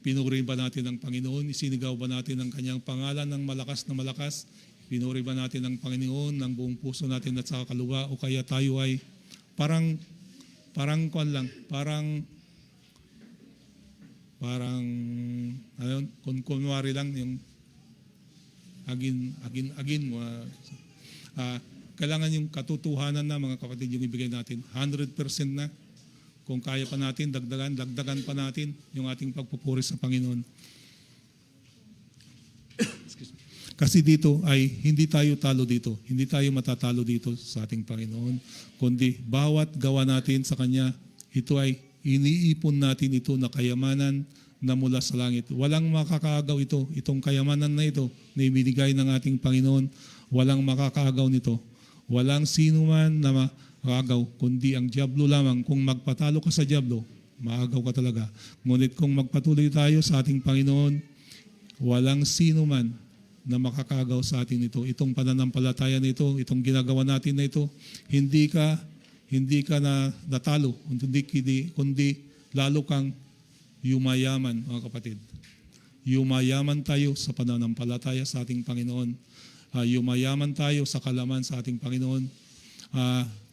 Pinuri ba natin ang Panginoon? Isinigaw ba natin ang kanyang pangalan ng malakas na malakas? Pinuri ba natin ang Panginoon ng buong puso natin at sa kaluluwa? O kaya tayo ay parang kunwari lang yung agin. Kailangan yung katotohanan na mga kapatid yung ibigay natin. 100% na. Kung kaya pa natin, dagdagan pa natin yung ating pagpupuri sa Panginoon. Kasi dito ay hindi tayo talo dito. Hindi tayo matatalo dito sa ating Panginoon. Kundi bawat gawa natin sa Kanya, ito ay iniipon natin ito na kayamanan na mula sa langit. Walang makakaagaw ito. Itong kayamanan na ito na ibinigay ng ating Panginoon, walang makakaagaw nito. Walang sino man na makakaagaw, kundi ang diablo lamang. Kung magpatalo ka sa diablo, maagaw ka talaga. Ngunit kung magpatuloy tayo sa ating Panginoon, walang sino man na makakagaw sa atin ito. Itong pananampalataya nito, itong ginagawa natin na ito, hindi ka na natalo, kundi lalo kang yumayaman, mga kapatid. Yumayaman tayo sa pananampalataya sa ating Panginoon. Yumayaman tayo sa kalaman sa ating Panginoon.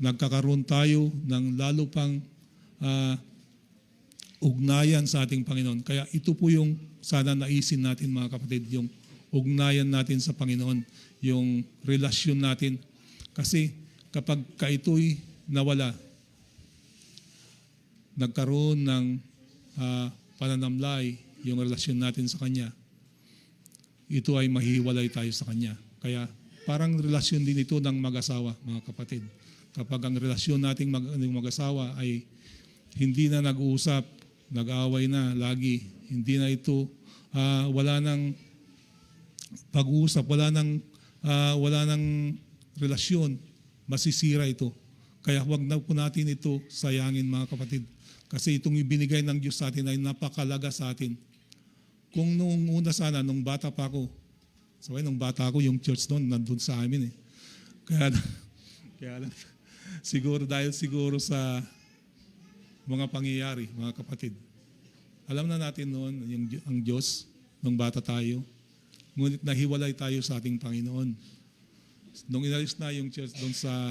Nagkakaroon tayo ng lalo pang ugnayan sa ating Panginoon. Kaya ito po yung sana naisin natin, mga kapatid, yung ugnayan natin sa Panginoon, yung relasyon natin. Kasi kapag ito'y nawala, nagkaroon ng pananamlay yung relasyon natin sa Kanya, ito ay mahihiwalay tayo sa Kanya. Kaya parang relasyon din ito ng mag-asawa, mga kapatid. Kapag ang relasyon nating mag-asawa ay hindi na nag-uusap, nag-aaway na lagi, hindi na ito, wala nang pag-uusap, wala nang relasyon, masisira ito. Kaya huwag na po natin ito sayangin, mga kapatid. Kasi itong ibinigay ng Diyos sa atin ay napakalaga sa atin. Kung noong una sana, nung bata pa ako, nung bata ako, yung church noon, nandun sa amin . Kaya lang, siguro sa mga pangyayari, mga kapatid. Alam na natin noon, ang Diyos, nung bata tayo, ngunit nahiwalay tayo sa ating Panginoon. Nung inalis na yung church doon sa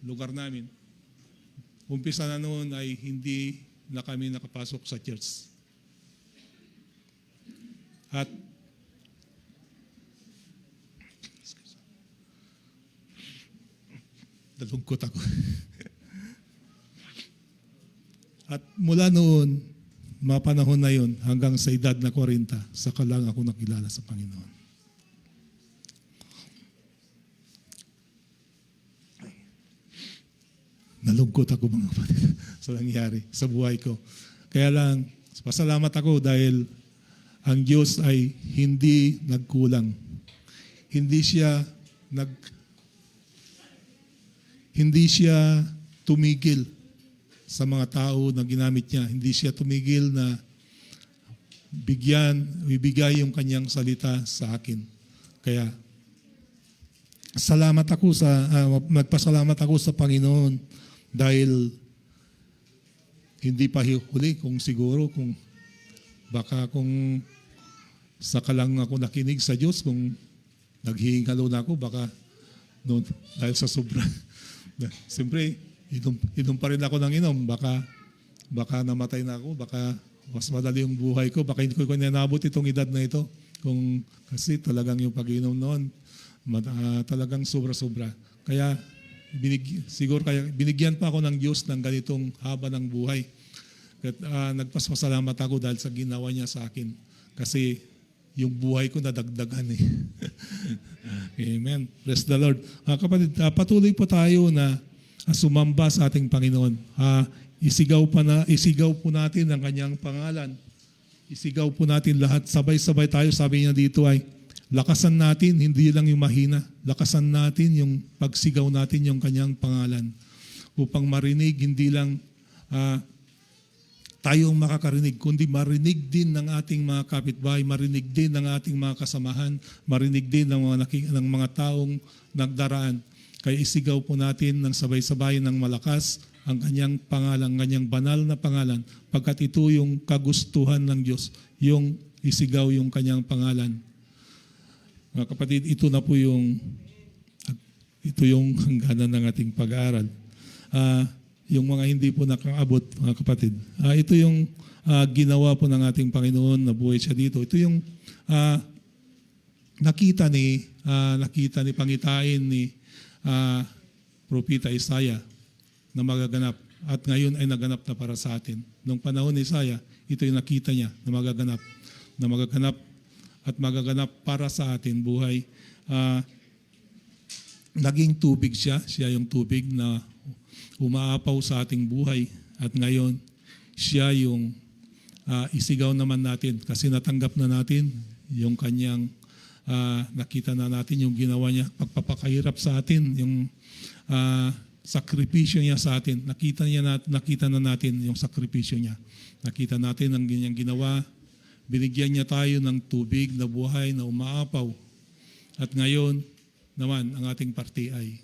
lugar namin, umpisa na noon ay hindi na kami nakapasok sa church. At nalungkot ako. At mula noon, mga panahon na yun, hanggang sa edad na 40, saka lang ako nakilala sa Panginoon. nalungkot ako mga kapatid sa nangyari sa buhay ko. Kaya lang, pasalamat ako dahil ang Diyos ay hindi nagkulang. Hindi siya tumigil sa mga tao na ginamit niya. Hindi siya tumigil na ibigay yung kanyang salita sa akin. Kaya nagpasalamat ako sa Panginoon dahil hindi pa huli kung siguro kung saka lang ako nakinig sa Diyos, kung naghihingalo na ako, baka no, dahil sa sobra. Siyempre, inom pa rin ako ng inom. Baka namatay na ako, baka mas madali yung buhay ko, baka hindi ko nanabot itong edad na ito. Kasi talagang yung pag-inom noon, talagang sobra-sobra. Kaya binigyan pa ako ng Diyos ng ganitong haba ng buhay. At nagpasalamat ako dahil sa ginawa niya sa akin. Kasi yung buhay ko nadagdagan eh. Amen. Bless the Lord. Kapatid, patuloy po tayo na sumamba sa ating Panginoon. Isigaw po natin ang kanyang pangalan. Isigaw po natin lahat. Sabay-sabay tayo. Sabi niya dito ay, lakasan natin, hindi lang yung mahina. Lakasan natin yung pagsigaw natin yung kanyang pangalan. Upang marinig, hindi lang tayong makakarinig, kundi marinig din ng ating mga kapitbahay, marinig din ng ating mga kasamahan, marinig din ng mga taong nagdaraan. Kaya isigaw po natin ng sabay-sabay ng malakas ang kanyang pangalan, ang kanyang banal na pangalan, pagkat ito yung kagustuhan ng Diyos, yung isigaw yung kanyang pangalan. Mga kapatid, ito yung hangganan ng ating pag-aaral. Yung mga hindi po nakaabot, mga kapatid. Ito yung ginawa po ng ating Panginoon na buhay siya dito. Ito yung nakita ni pangitain ni Propeta Isaiah na magaganap. At ngayon ay naganap na para sa atin. Noong panahon ni Isaiah, ito yung nakita niya na magaganap at magaganap para sa atin buhay. Naging tubig siya yung tubig na umaapaw sa ating buhay at ngayon siya yung isigaw naman natin kasi natanggap na natin yung kanyang nakita na natin yung ginawa niya, pagpapakahirap sa atin, yung sakripisyo niya sa atin. Nakita na natin yung sakripisyo niya. Nakita natin ang ganyang ginawa. Binigyan niya tayo ng tubig na buhay na umaapaw. At ngayon naman ang ating parte ay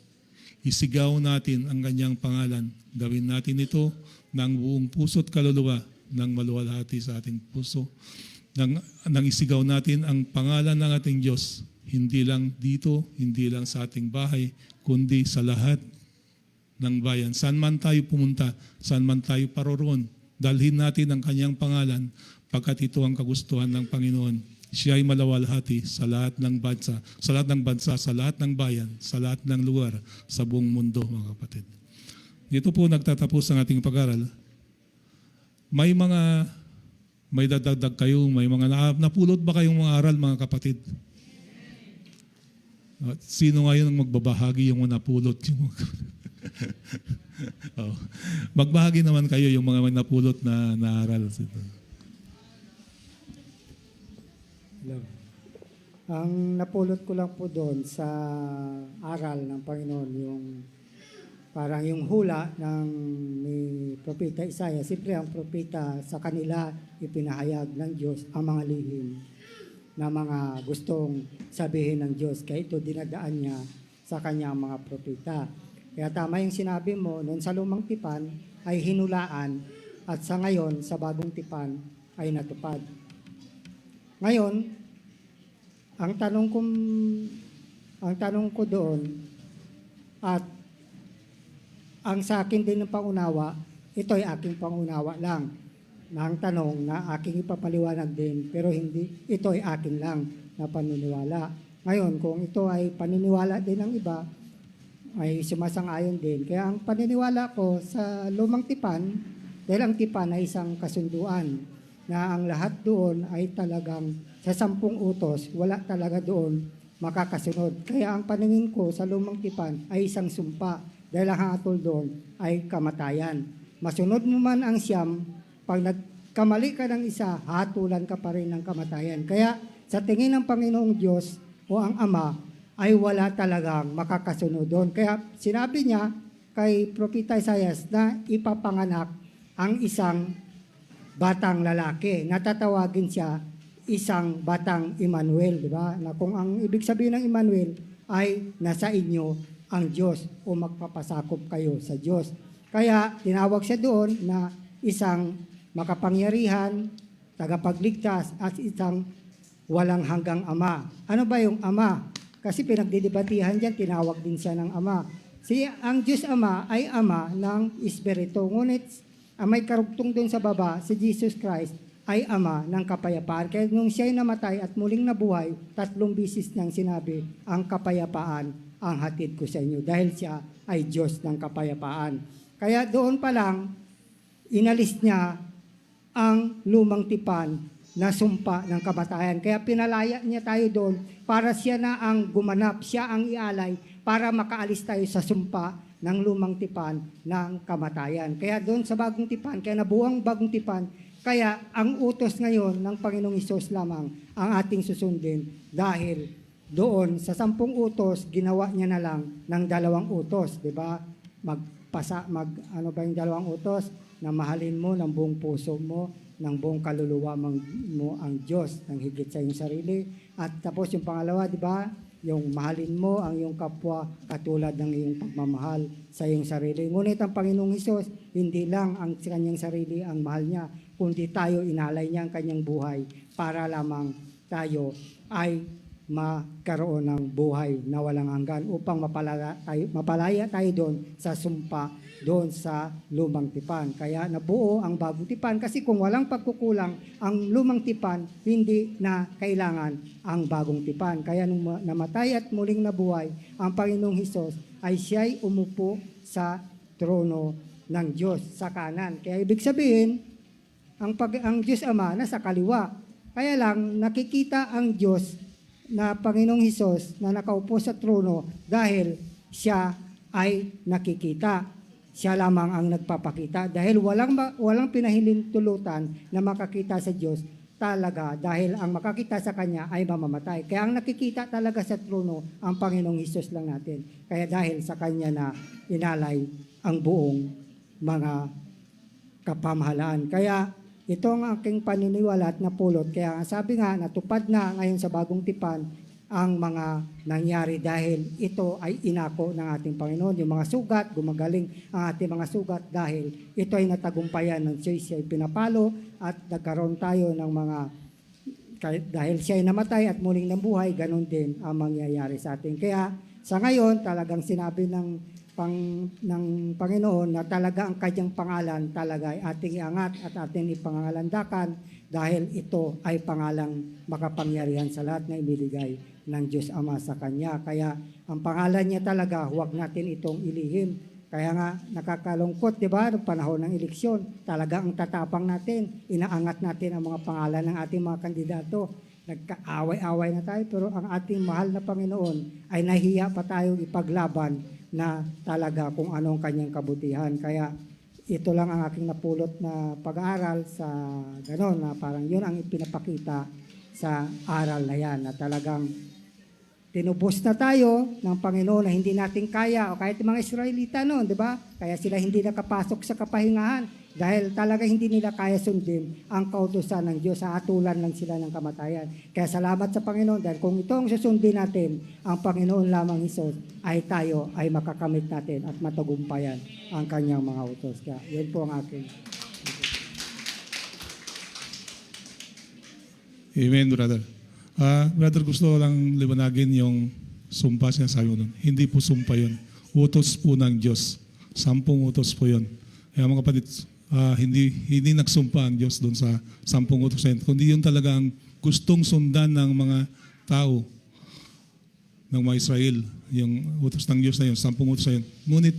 isigaw natin ang kanyang pangalan. Gawin natin ito ng buong puso't kaluluwa, ng maluwalhati sa ating puso. Nang isigaw natin ang pangalan ng ating Diyos, hindi lang dito, hindi lang sa ating bahay, kundi sa lahat ng bayan. Saan man tayo pumunta, saan man tayo paroroon, dalhin natin ang kanyang pangalan, pagkat ito ang kagustuhan ng Panginoon. Siya ay malawalhati sa lahat ng bansa, sa lahat ng bayan, sa lahat ng lugar, sa buong mundo, mga kapatid. Dito po nagtatapos ang ating pag-aral. May dadagdag kayo, may mga napulot ba kayong mga aral, mga kapatid? At sino ngayon ang magbabahagi yung mga napulot? Magbahagi naman kayo yung mga napulot na aral. Hello. Ang napulot ko lang po doon sa aral ng Panginoon, yung parang yung hula ni Propeta Isaiah. Siyempre ang propeta sa kanila ipinahayag ng Diyos ang mga lihim na mga gustong sabihin ng Diyos. Kaya ito dinadaan niya sa kanyang mga propeta. Kaya tama yung sinabi mo, noon sa lumang tipan ay hinulaan at sa ngayon sa bagong tipan ay natupad. Ngayon, ang tanong ko doon at ang sa akin din ng pangunawa, ito ay aking pangunawa lang. Na ang tanong na aking ipapaliwanag din, pero hindi, ito ay akin lang na paniniwala. Ngayon, kung ito ay paniniwala din ng iba, ay sumasang-ayon din. Kaya ang paniniwala ko sa lumang tipan, dahil ang tipan ay isang kasunduan, na ang lahat doon ay talagang sa 10 utos, wala talaga doon makakasunod. Kaya ang paningin ko sa lumang tipan ay isang sumpa dahil ang hatol doon ay kamatayan. Masunod mo man ang siyam, pag nagkamali ka ng isa, hatulan ka pa rin ng kamatayan. Kaya sa tingin ng Panginoong Diyos o ang Ama, ay wala talagang makakasunod doon. Kaya sinabi niya kay Propeta Isaias na ipapanganak ang isang batang lalaki. Natatawagin siya isang batang Emmanuel, di ba? Na kung ang ibig sabihin ng Emmanuel ay nasa inyo ang Diyos o magpapasakop kayo sa Diyos. Kaya tinawag siya doon na isang makapangyarihan, tagapagligtas at isang walang hanggang Ama. Ano ba yung Ama? Kasi pinagdidebatihan diyan, tinawag din siya ng Ama. Ang Diyos Ama ay Ama ng Espiritu. Ngunit ang may karugtong doon sa baba, si Jesus Christ ay Ama ng kapayapaan. Kaya nung siya'y namatay at muling nabuhay, 3 bisis niyang sinabi, ang kapayapaan ang hatid ko sa inyo. Dahil siya ay Diyos ng kapayapaan. Kaya doon pa lang, inalis niya ang lumang tipan na sumpa ng kamatayan. Kaya pinalaya niya tayo doon para siya na ang gumanap, siya ang ialay para makaalis tayo sa sumpa ng lumang tipan ng kamatayan. Kaya doon sa bagong tipan, kaya nabuang bagong tipan, kaya ang utos ngayon ng Panginoong Hesus lamang ang ating susundin dahil doon sa 10 utos, ginawa niya na lang ng 2 utos, di ba? Ano ba yung 2 utos? Na mahalin mo ng buong puso mo, ng buong kaluluwa mo ang Diyos, ng higit sa iyong sarili. At tapos yung pangalawa, di ba? Yung mahalin mo ang iyong kapwa katulad ng iyong pagmamahal sa iyong sarili. Ngunit ang Panginoong Hesus, hindi lang ang kanyang sarili ang mahal niya, kundi tayo inalay niya ang kanyang buhay para lamang tayo ay magkaroon ng buhay na walang hanggan upang mapalaya tayo doon sa sumpa, doon sa lumang tipan. Kaya nabuo ang bagong tipan kasi kung walang pagkukulang ang lumang tipan, hindi na kailangan ang bagong tipan. Kaya nung namatay at muling nabuhay, ang Panginoong Hesus ay siya'y umupo sa trono ng Diyos sa kanan. Kaya ibig sabihin, ang Diyos Ama nasa kaliwa. Kaya lang nakikita ang Diyos na Panginoong Hesus na nakaupo sa trono dahil siya ay nakikita. Siya lamang ang nagpapakita dahil walang pinahintulutan na makakita sa Diyos talaga dahil ang makakita sa Kanya ay mamamatay. Kaya ang nakikita talaga sa trono ang Panginoong Hesus lang natin. Kaya dahil sa Kanya na inalay ang buong mga kapamahalaan. Kaya ito ang aking paniniwala at napulot. Kaya sabi nga, natupad na ngayon sa bagong tipan ang mga nangyari dahil ito ay inako ng ating Panginoon. Yung mga sugat, gumagaling ang ating mga sugat dahil ito ay natagumpayan ng siya ay pinapalo at nagkaroon tayo ng mga, dahil siya ay namatay at muling nabuhay, ganun din ang mangyayari sa atin. Kaya sa ngayon, talagang sinabi ng Panginoon na talaga ang kanyang pangalan talaga ay ating iangat at ating ipangangalandakan dahil ito ay pangalang makapangyarihan sa lahat na ibinigay ng Diyos Ama sa Kanya. Kaya ang pangalan niya talaga, huwag natin itong ilihim. Kaya nga nakakalungkot, di ba, noong panahon ng eleksyon, talaga ang tatapang natin, inaangat natin ang mga pangalan ng ating mga kandidato. Nagkaaway-away na tayo, pero ang ating mahal na Panginoon ay nahiya pa tayo ipaglaban na talaga kung anong kanyang kabutihan. Kaya ito lang ang aking napulot na pag-aaral sa gano'n, na parang yun ang ipinapakita sa aral na yan, na talagang tinubos na tayo ng Panginoon na hindi natin kaya, o kahit yung mga Israelita noon, di ba? Kaya sila hindi nakapasok sa kapahingahan dahil talaga hindi nila kaya sundin ang kautusan ng Diyos, hatulan lang sila ng kamatayan. Kaya salamat sa Panginoon dahil kung ito ang susundin natin, ang Panginoon lamang Hesus, ay tayo ay makakamit natin at matagumpayan ang kanyang mga utos. Kaya yun po ang aking. Amen, brother. Brother, gusto ko lang liwanagin yung sumpa siya sabi mo doon. Hindi po sumpa yun. Utos po ng Diyos. 10 utos po yun. Kaya mga kapatid, hindi nagsumpa ang Diyos doon sa 10 utos na yun. Kundi yun talaga ang gustong sundan ng mga tao ng mga Israel. Yung utos ng Diyos na yun, 10 utos na yun. Ngunit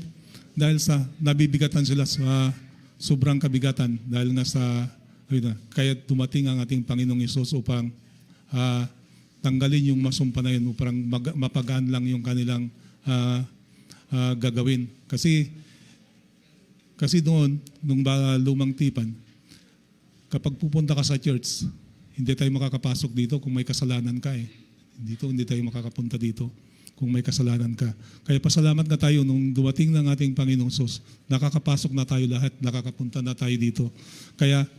dahil sa nabibigatan sila sa sobrang kabigatan, dahil nga sa kaya dumating ang ating Panginoong Hesus upang tanggalin yung masumpa na yun, upang mapagaan lang yung kanilang gagawin. Kasi doon, nung lumang tipan, kapag pupunta ka sa church, hindi tayo makakapasok dito kung may kasalanan ka eh. Hindi tayo makakapunta dito kung may kasalanan ka. Kaya pasalamat na tayo nung dumating ng ating Panginoong Sus, nakakapasok na tayo lahat, nakakapunta na tayo dito. Kaya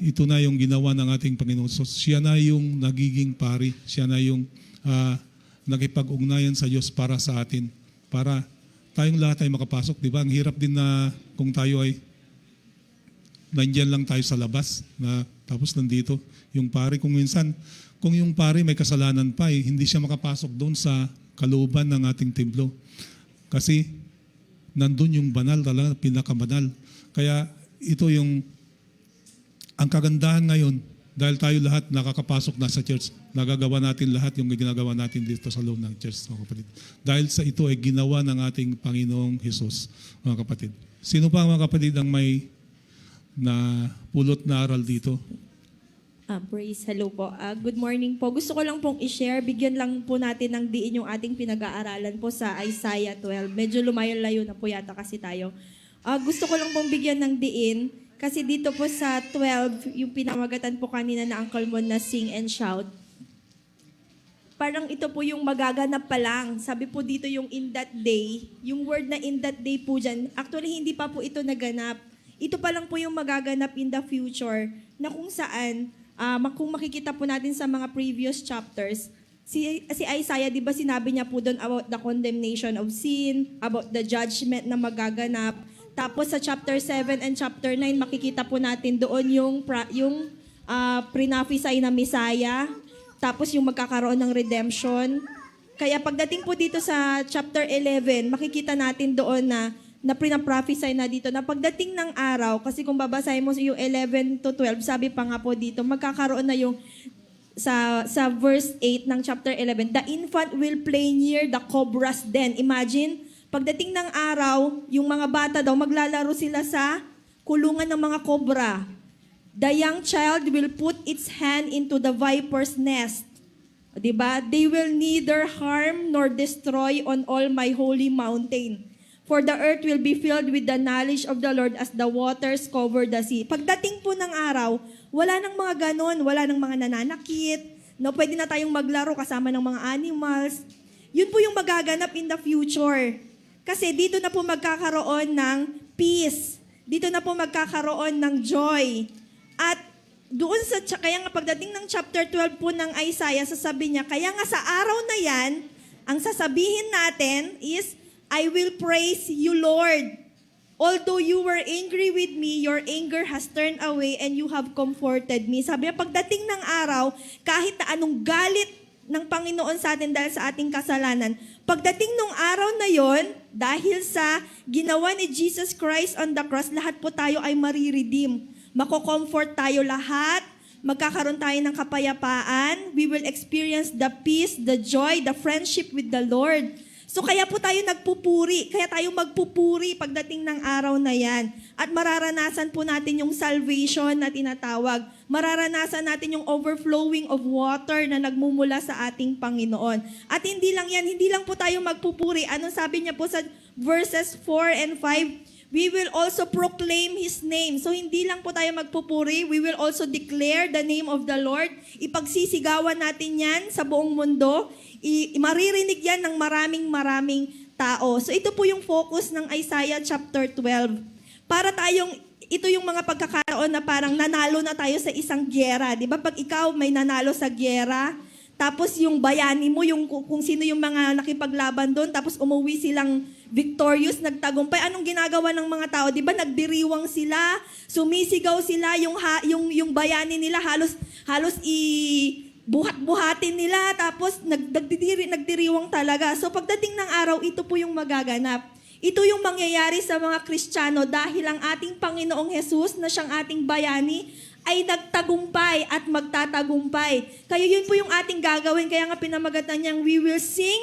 ito na yung ginawa ng ating Panginoong Sus. Siya na yung nagiging pari, siya na yung nakipag-ugnayan sa Diyos para sa atin, para tayong lahat ay makapasok. Diba? Ang hirap din na kung tayo ay nandyan lang tayo sa labas, na tapos nandito yung pari. Kung minsan, kung yung pari may kasalanan pa, hindi siya makapasok doon sa kalooban ng ating templo. Kasi nandun yung banal talaga, pinakabanal. Kaya ito yung ang kagandahan ngayon, dahil tayo lahat nakakapasok na sa church, nagagawa natin lahat yung ginagawa natin dito sa loob ng church, mga kapatid. Dahil sa ito ay ginawa ng ating Panginoong Hesus, mga kapatid. Sino pa mga kapatid ang may na pulot na aral dito? Praise, hello po. Good morning po. Gusto ko lang pong i-share, bigyan lang po natin ng diin yung ating pinag-aaralan po sa Isaiah 12. Medyo lumayo-layo na po yata kasi tayo. Gusto ko lang pong bigyan ng diin kasi dito po sa 12, yung pinamagatan po kanina na Uncle Mon na sing and shout, parang ito po yung magaganap pa lang. Sabi po dito yung in that day, yung word na in that day po dyan, actually hindi pa po ito naganap. Ito pa lang po yung magaganap in the future na kung saan, kung makikita po natin sa mga previous chapters, si Isaiah, di ba sinabi niya po doon about the condemnation of sin, about the judgment na magaganap. Tapos sa chapter 7 and chapter 9, makikita po natin doon yung pre-prophesy na Messiah, tapos yung magkakaroon ng redemption. Kaya pagdating po dito sa chapter 11, makikita natin doon na pinaprophesy na dito na pagdating ng araw, kasi kung babasahin mo yung 11 to 12, sabi pa nga po dito, magkakaroon na yung sa verse 8 ng chapter 11, the infant will play near the cobra's den. Imagine, pagdating ng araw, yung mga bata daw, maglalaro sila sa kulungan ng mga cobra. The young child will put its hand into the viper's nest. Diba? They will neither harm nor destroy on all my holy mountain. For the earth will be filled with the knowledge of the Lord as the waters cover the sea. Pagdating po ng araw, wala nang mga ganon, wala nang mga nananakit, no, pwede na tayong maglaro kasama ng mga animals. Yun po yung magaganap in the future. Kasi dito na po magkakaroon ng peace. Dito na po magkakaroon ng joy. At doon kaya nga pagdating ng chapter 12 po ng Isaiah, sasabi niya, kaya nga sa araw na yan, ang sasabihin natin is, I will praise you, Lord. Although you were angry with me, your anger has turned away and you have comforted me. Sabi niya, pagdating ng araw, kahit na anong galit ng Panginoon sa atin dahil sa ating kasalanan, pagdating ng araw na yon, dahil sa ginawa ni Jesus Christ on the cross, lahat po tayo ay mariredeem. Mako-comfort tayo lahat, magkakaroon tayo ng kapayapaan, we will experience the peace, the joy, the friendship with the Lord. So kaya po tayo nagpupuri, kaya tayo magpupuri pagdating ng araw na yan. At mararanasan po natin yung salvation na tinatawag. Mararanasan natin yung overflowing of water na nagmumula sa ating Panginoon. At hindi lang yan, hindi lang po tayo magpupuri. Anong sabi niya po sa verses 4 and 5? We will also proclaim His name. So hindi lang po tayo magpupuri, we will also declare the name of the Lord. Ipagsisigawan natin yan sa buong mundo. Maririnig yan ng maraming tao. So ito po yung focus ng Isaiah chapter 12. Para ito yung mga pagkakaroon na parang nanalo na tayo sa isang gyera. Di ba? Pag ikaw may nanalo sa gyera, tapos yung bayani mo, yung kung sino yung mga nakipaglaban doon, tapos umuwi silang victorious, nagtagumpay. Anong ginagawa ng mga tao? Di ba? Nagdiriwang sila, sumisigaw sila, yung bayani nila halos buhat-buhatin nila, tapos nagdiriwang talaga. So pagdating ng araw, ito po yung magaganap. Ito yung mangyayari sa mga Kristiyano dahil ang ating Panginoong Jesus na siyang ating bayani ay nagtagumpay at magtatagumpay. Kaya yun po yung ating gagawin. Kaya nga pinamagatan niyang, we will sing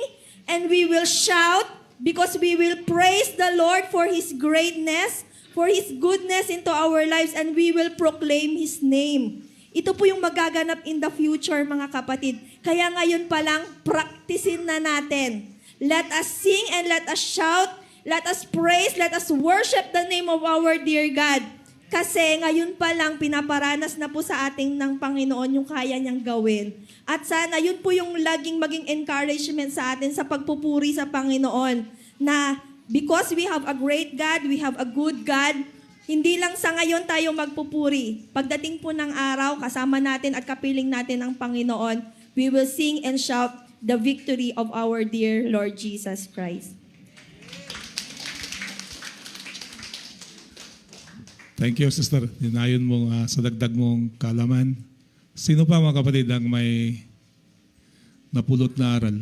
and we will shout because we will praise the Lord for His greatness, for His goodness into our lives, and we will proclaim His name. Ito po yung magaganap in the future, mga kapatid. Kaya ngayon pa lang, practicein na natin. Let us sing and let us shout. Let us praise, let us worship the name of our dear God. Kasi ngayon pa lang pinaparanas na po sa ating ng Panginoon yung kaya niyang gawin. At sana yun po yung laging maging encouragement sa atin sa pagpupuri sa Panginoon. Na because we have a great God, we have a good God, hindi lang sa ngayon tayo magpupuri. Pagdating po ng araw, kasama natin at kapiling natin ang Panginoon, we will sing and shout the victory of our dear Lord Jesus Christ. Thank you, Sister. Dinayon mo sa dagdag mong kaalaman. Sino pa mga kapatid ang may napulot na aral?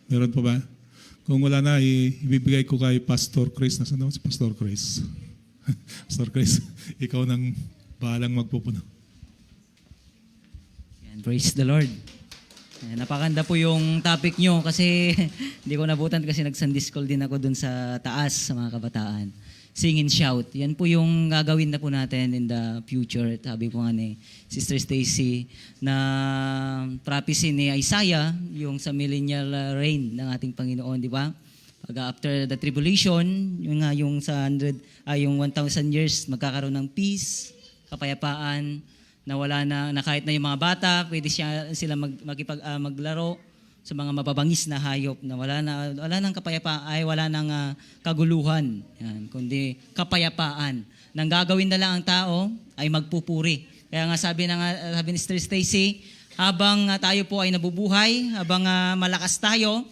Meron pa ba? Kung wala na, ibibigay ko kay Pastor Chris. Nasaan naman si Pastor Chris? Pastor Chris, ikaw nang bahalang magpupuno. Yan, praise the Lord. Napakanda po yung topic nyo kasi hindi ko nabutan kasi nag-Sunday school din ako dun sa taas sa mga kabataan. Sing and shout. Yan po yung gagawin na po natin in the future. Sabi po nga ni Sister Stacy na prophecy ni Isaiah, yung sa millennial reign ng ating Panginoon, di ba? Pag after the tribulation, yung sa 1,000 years, magkakaroon ng peace, kapayapaan, na wala na kahit na yung mga bata, pwede sila maglaro sa mga mababangis na hayop na wala nang kapayapaan, ay wala nang kaguluhan, yan, kundi kapayapaan. Nang gagawin na lang ang tao ay magpupuri. Kaya nga sabi ni Sister Stacy, habang tayo po ay nabubuhay, habang malakas tayo,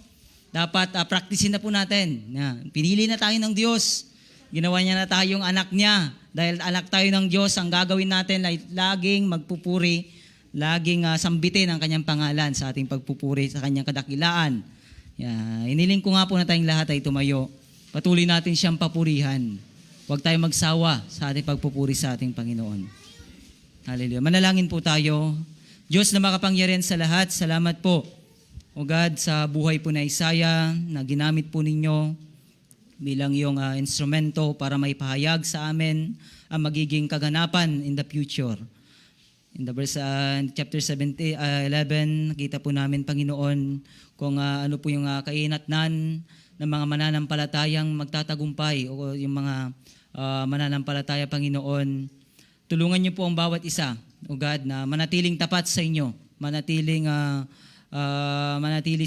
dapat practicein na po natin. Yan. Pinili na tayo ng Diyos. Ginawa niya na tayong anak niya. Dahil anak tayo ng Diyos, ang gagawin natin ay laging magpupuri, laging sambitin ang kanyang pangalan sa ating pagpupuri, sa kanyang kadakilaan. Iniling ko nga po na tayong lahat ay tumayo. Patuloy natin siyang papurihan. Huwag tayong magsawa sa ating pagpupuri sa ating Panginoon. Hallelujah. Manalangin po tayo. Diyos na makapangyarihan sa lahat, salamat po, O God, sa buhay po na Isaiah na ginamit po ninyo bilang iyong instrumento para may pahayag sa amin ang magiging kaganapan in the future. In the verse chapter 11, nakita po namin, Panginoon, kung ano po yung kainatnan ng mga mananampalatayang magtatagumpay o yung mga mananampalataya, Panginoon. Tulungan niyo po ang bawat isa, O God, na manatiling tapat sa inyo, manatili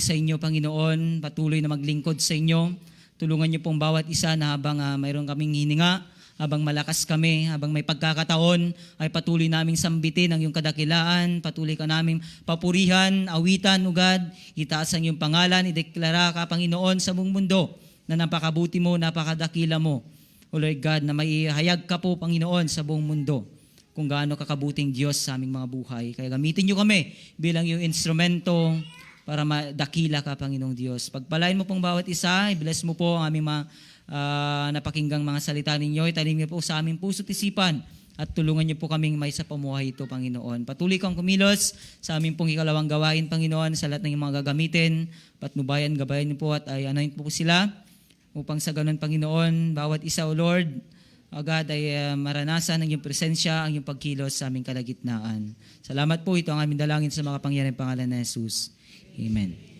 sa inyo, Panginoon, patuloy na maglingkod sa inyo. Tulungan niyo pong bawat isa na habang mayroon kaming hininga, habang malakas kami, habang may pagkakataon, ay patuloy naming sambitin ang iyong kadakilaan, patuloy ka naming papurihan, awitan, O God, itaas ang iyong pangalan, ideklara ka, Panginoon, sa buong mundo, na napakabuti mo, napakadakila mo. O Lord God, na may hayag ka po, Panginoon, sa buong mundo, kung gaano kakabuting Diyos sa aming mga buhay. Kaya gamitin niyo kami bilang iyong instrumento para madakila ka, Panginoong Diyos. Pagpalain mo pong bawat isa, i-bless mo po ang aming mga napakinggang mga salita ninyo. Itanim niyo po sa aming puso't isipan at tulungan niyo po kaming may sa pamuhay ito, Panginoon. Patuloy kang kumilos sa aming pong ikalawang gawain, Panginoon, sa lahat ng mga gagamitin. Patnubayan, gabayan niyo po at ay anoint po sila upang sa ganun, Panginoon, bawat isa, O Lord, O God, ay maranasan ang iyong presensya, ang iyong pagkilos sa aming kalagitnaan. Salamat po, ito ang aming dalangin sa mga pangyariang pangalan na Jesus. Amen.